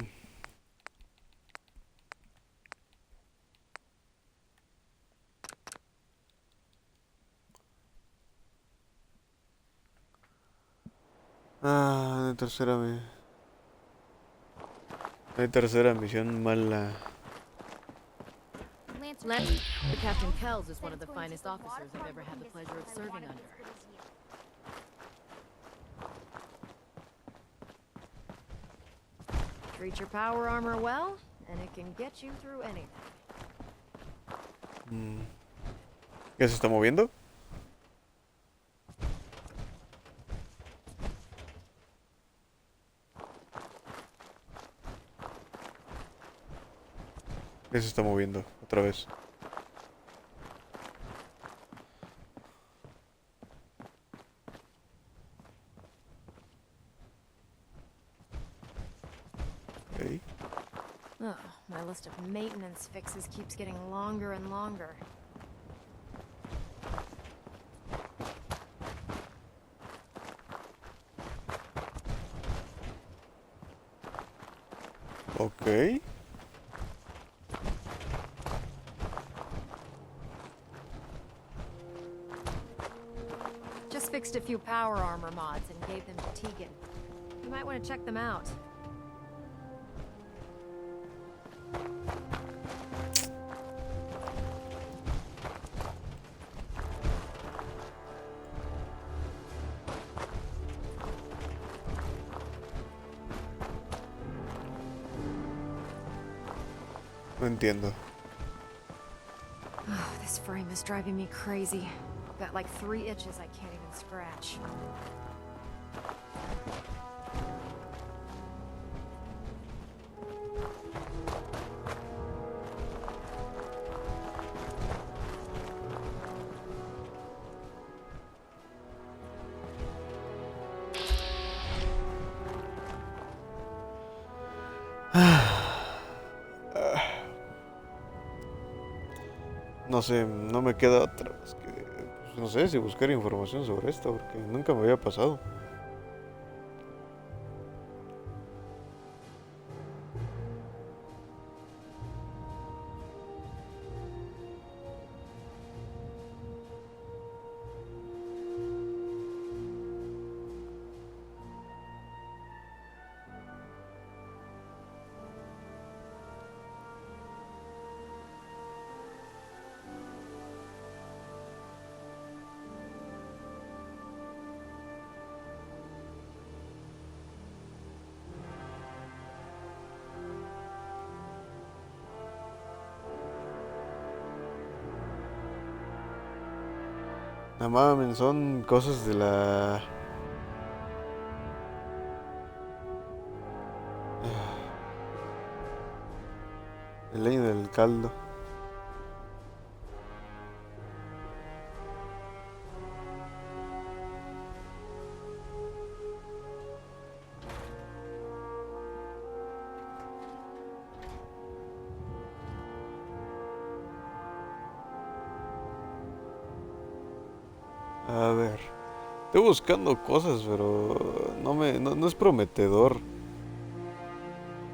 Ah, tercera misión mala. Lance, Captain Kells is one of the finest officers I've ever had the pleasure of serving under. Treat your power armor well, and it can get you through anything. ¿Ya se está moviendo? Ya se está moviendo otra vez. Okay. Oh, my list of maintenance fixes keeps getting longer and longer. Okay. Just fixed a few power armor mods and gave them to Tegan. You might want to check them out. No entiendo. Oh, this frame is driving me crazy. Got like 3 itches I can't even scratch. No sé, no me queda otra. Es que, pues, no sé si buscar información sobre esto, porque nunca me había pasado. No mames, son cosas de la... El leño del caldo. A ver, estoy buscando cosas, pero no es prometedor.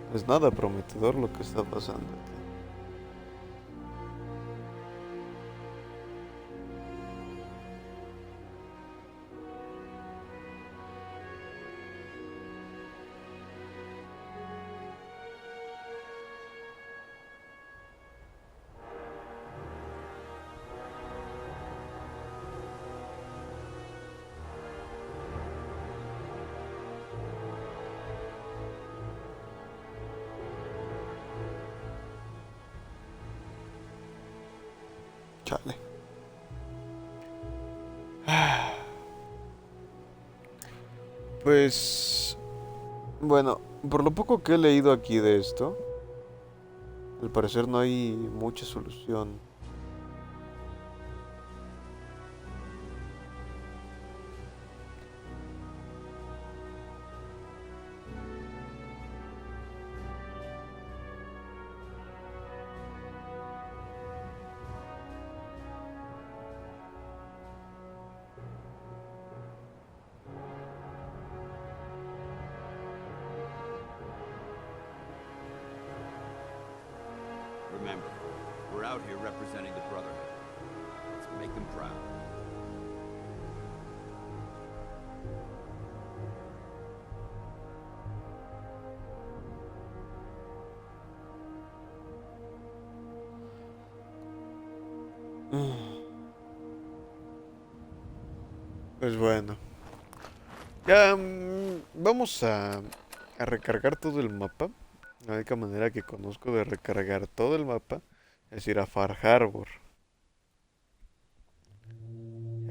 No es nada prometedor lo que está pasando aquí. Chale. Pues... Bueno, por lo poco que he leído aquí de esto... Al parecer no hay mucha solución. Remember, we're out here representing the Brotherhood. Let's make them proud. Pues bueno. Ya vamos a recargar todo el mapa. La única manera que conozco de recargar todo el mapa es ir a Far Harbor.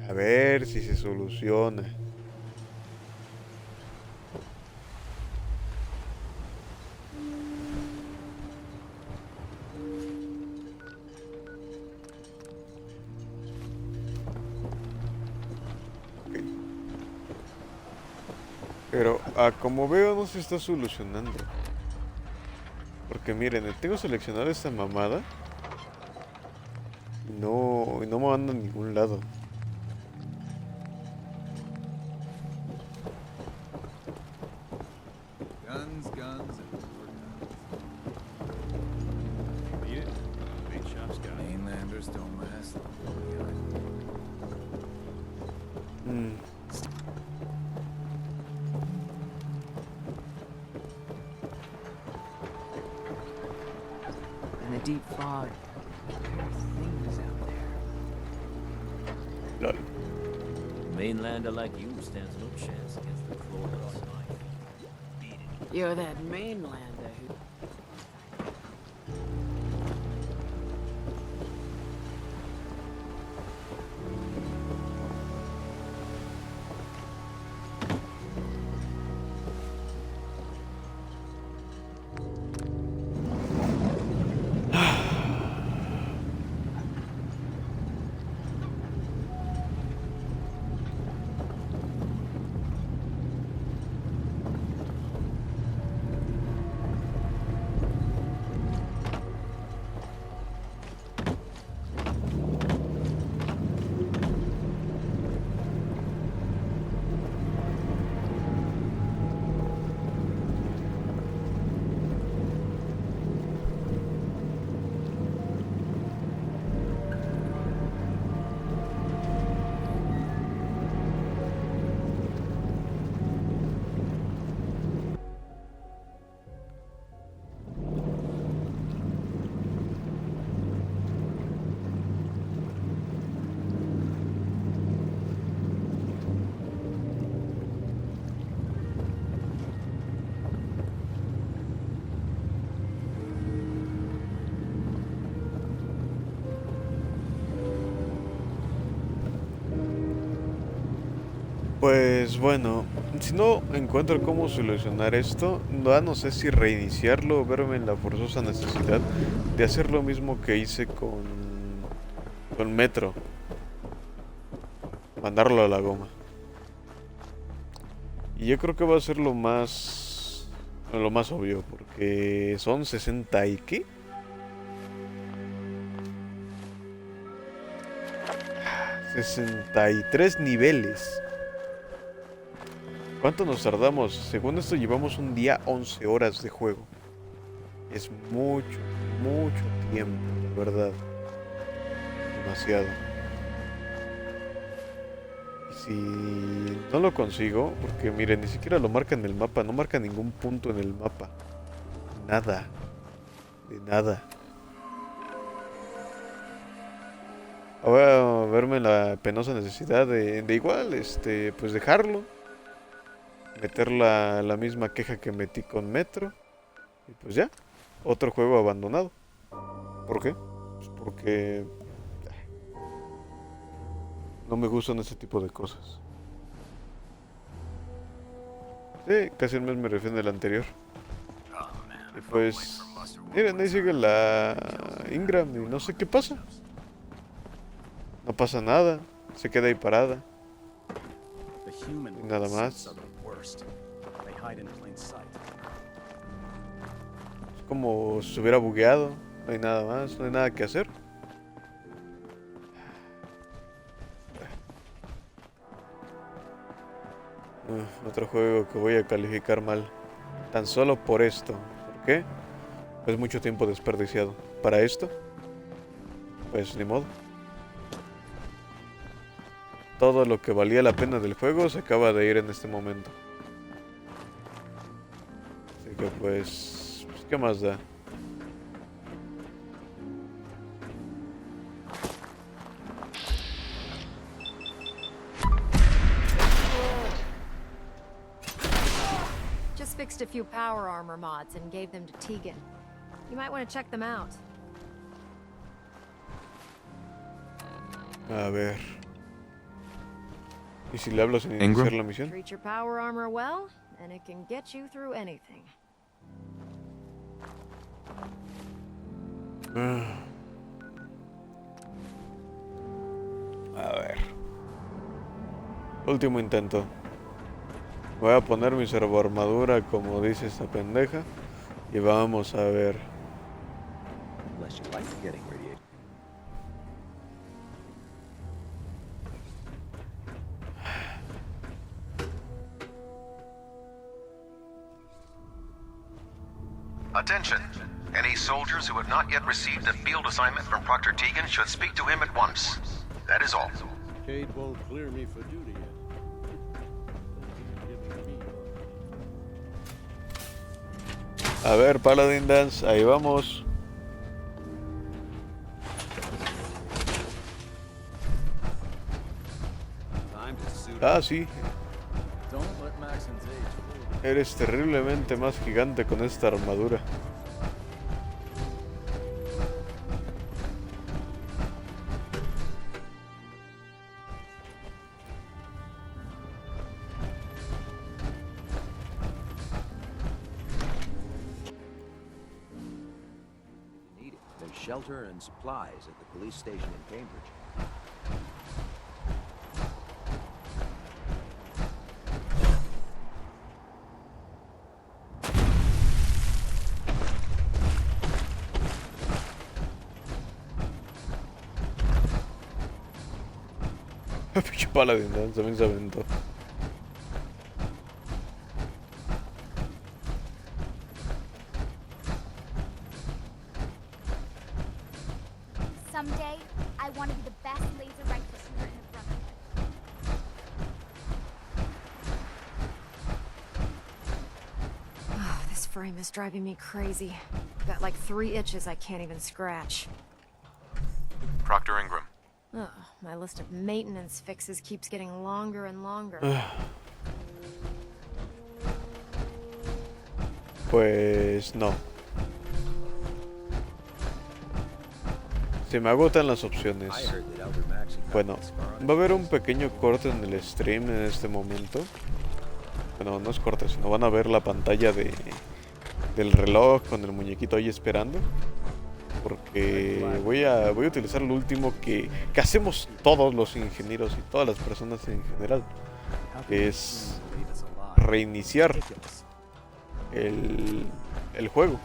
A ver si se soluciona. Pero como veo no se está solucionando. Porque miren, tengo seleccionado esta mamada. Y no me manda a ningún lado. Guns, guns, and more guns. Beat it? Big shop's got it. Mainlanders don't last long. In the deep fog, there are things out there. Lol. A mainlander like you stands no chance against the claws. You're that mainlander who... Pues bueno, si no encuentro cómo solucionar esto, no sé si reiniciarlo o verme en la forzosa necesidad de hacer lo mismo que hice con Metro. Mandarlo a la goma. Y yo creo que va a ser lo más obvio, porque son 60 y ¿qué? 63 niveles. ¿Cuánto nos tardamos? Según esto llevamos un día 11 horas de juego. Es mucho, mucho tiempo, la verdad. Demasiado. Y si no lo consigo, porque miren, ni siquiera lo marca en el mapa, no marca ningún punto en el mapa. Nada. De nada. Voy a verme la penosa necesidad de igual, pues dejarlo. Meter la misma queja que metí con Metro. Y pues ya. Otro juego abandonado. ¿Por qué? Pues porque no me gustan ese tipo de cosas. Sí, casi el mes me refiero al anterior. Y pues Miren, ahí sigue la Ingram y no sé qué pasa. No pasa nada. Se queda ahí parada. Y nada más. Es como si se hubiera bugueado. No hay nada más, no hay nada que hacer. Otro juego que voy a calificar mal. Tan solo por esto. ¿Por qué? Pues mucho tiempo desperdiciado. ¿Para esto? Pues ni modo. Todo lo que valía la pena del juego se acaba de ir en este momento. Así que pues ¿qué más da? Just fixed a few power armor mods and gave them to Tegan. You might want to check them out. A ver. ¿Y si le hablo sin iniciar la misión? Treat your power armor well, and it can get you through anything. A ver. Último intento. Voy a poner mi servoarmadura como dice esta pendeja. Y vamos a ver. Attention. Any soldiers who have not yet received a field assignment from Proctor Tegan should speak to him at once. That is all. Cade won't clear me for duty yet. A ver, Paladin Dance, ahí vamos. Ah, sí. Eres terriblemente más gigante con esta armadura. There's shelter and supplies at the police station in Cambridge. Pinche Paladin Dance también se aventó. Someday, I want to be the best laser rifle shooter in the Brotherhood. Oh, this frame is driving me crazy. I've got like 3 itches I can't even scratch. Proctor Ingram. Oh, my list of maintenance fixes keeps getting longer and longer. Pues no. Se me agotan las opciones. Bueno, va a haber un pequeño corte en el stream en este momento. Bueno, no es corte, sino van a ver la pantalla del reloj con el muñequito ahí esperando. Porque voy a utilizar lo último que hacemos todos los ingenieros y todas las personas en general. Es reiniciar el juego.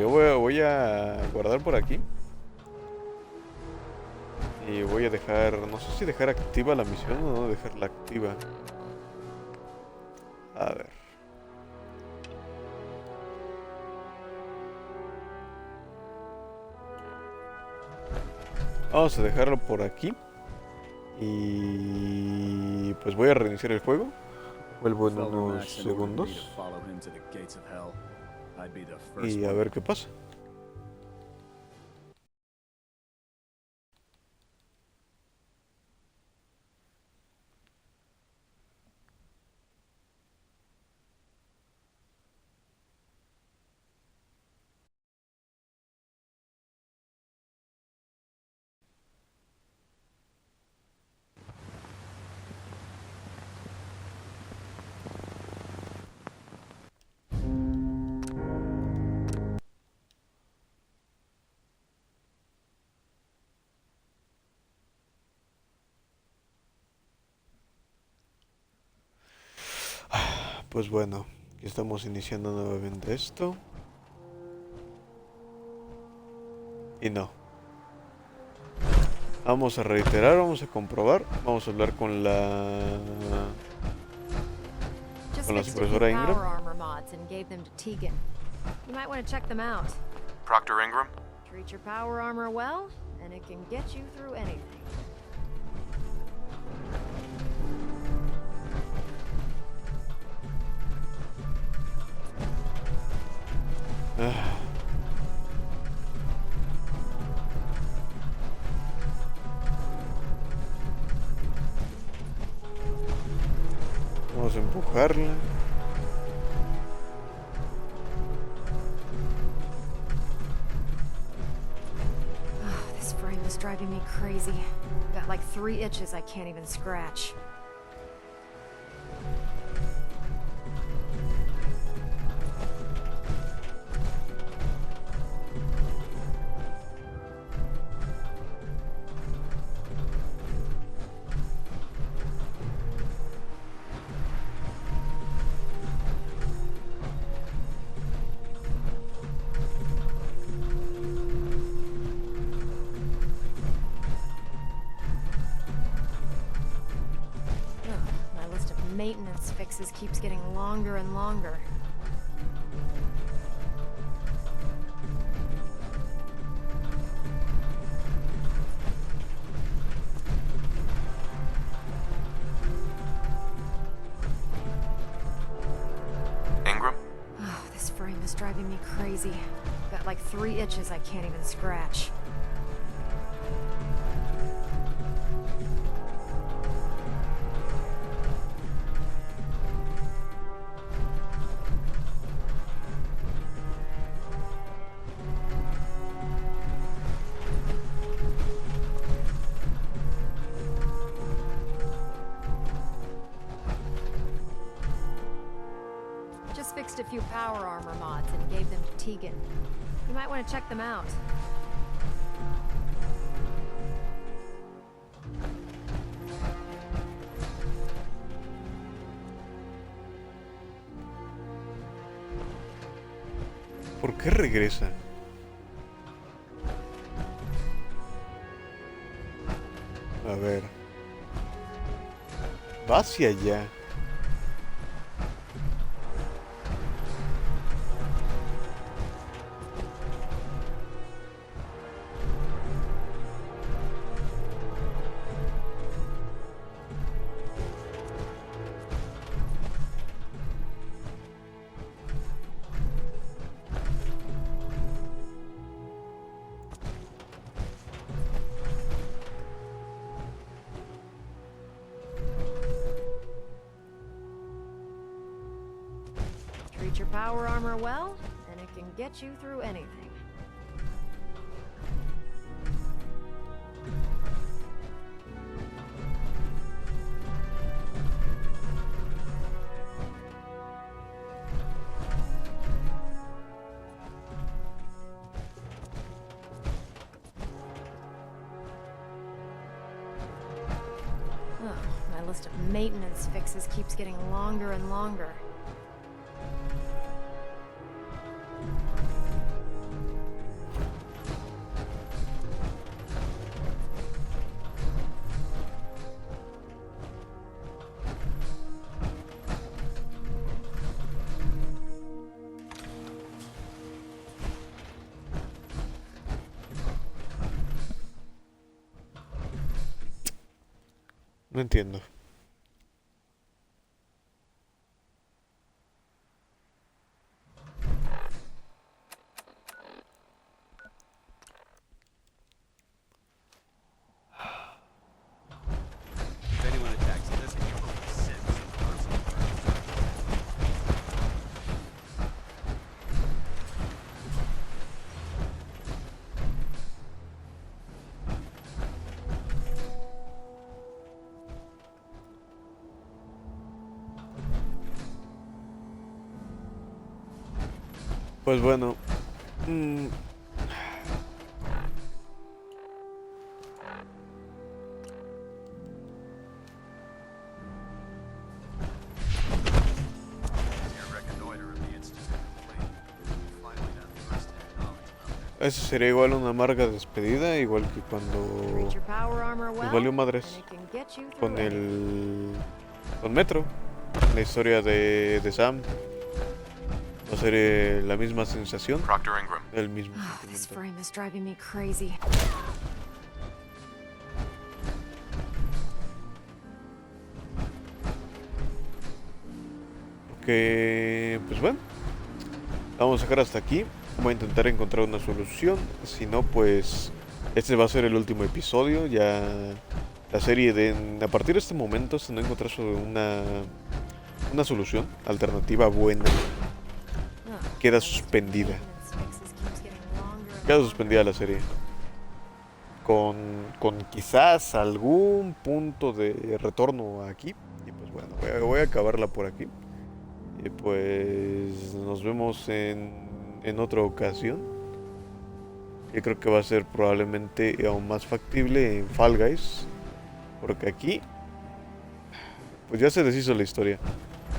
Yo voy a guardar por aquí. Y voy a dejar, no sé si dejar activa la misión o no dejarla activa. A ver. Vamos a dejarlo por aquí. Y pues voy a reiniciar el juego. Vuelvo en unos segundos. Y a ver qué pasa. pues bueno, aquí estamos iniciando nuevamente esto. Y no. Vamos a reiterar, vamos a comprobar. Vamos a hablar con la supervisora Ingram. Proctor Ingram? Treat your power armor well, and it can get you through anything. Vamos a empujarla. This frame is driving me crazy. Got like 3 itches I can't even scratch. Maintenance fixes keeps getting longer and longer. Ingram? This frame is driving me crazy. Got like 3 itches I can't even scratch. Fixed a few power armor mods and gave them to Tegan. You might want to check them out. ¿Por qué regresa? A ver. Va hacia allá. Treat your power armor well, and it can get you through anything. My list of maintenance fixes keeps getting longer and longer. No entiendo. If anyone attacks this camp, send some personal Pues bueno. Esa sería igual una amarga despedida, igual que cuando nos valió madres con con Metro, la historia de Sam. Va a ser la misma sensación, el mismo This sentimiento. frame is driving me crazy. Que pues bueno, vamos a dejar hasta aquí. Voy a intentar encontrar una solución. Si no, pues este va a ser el último episodio. Ya la serie a partir de este momento, si no encontrar una solución alternativa buena, queda suspendida. Queda suspendida la serie. Con quizás algún punto de retorno aquí. Y pues bueno, voy a acabarla por aquí. Y pues nos vemos en otra ocasión. Yo creo que va a ser probablemente aún más factible en Fall Guys. Porque aquí pues ya se deshizo la historia.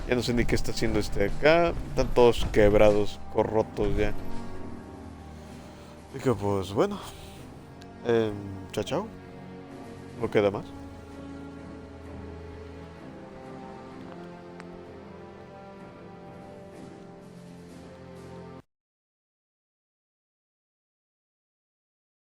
Ya no sé ni qué está haciendo acá. Están todos quebrados, corrotos ya. Así que pues bueno. Chao, chao. No queda más.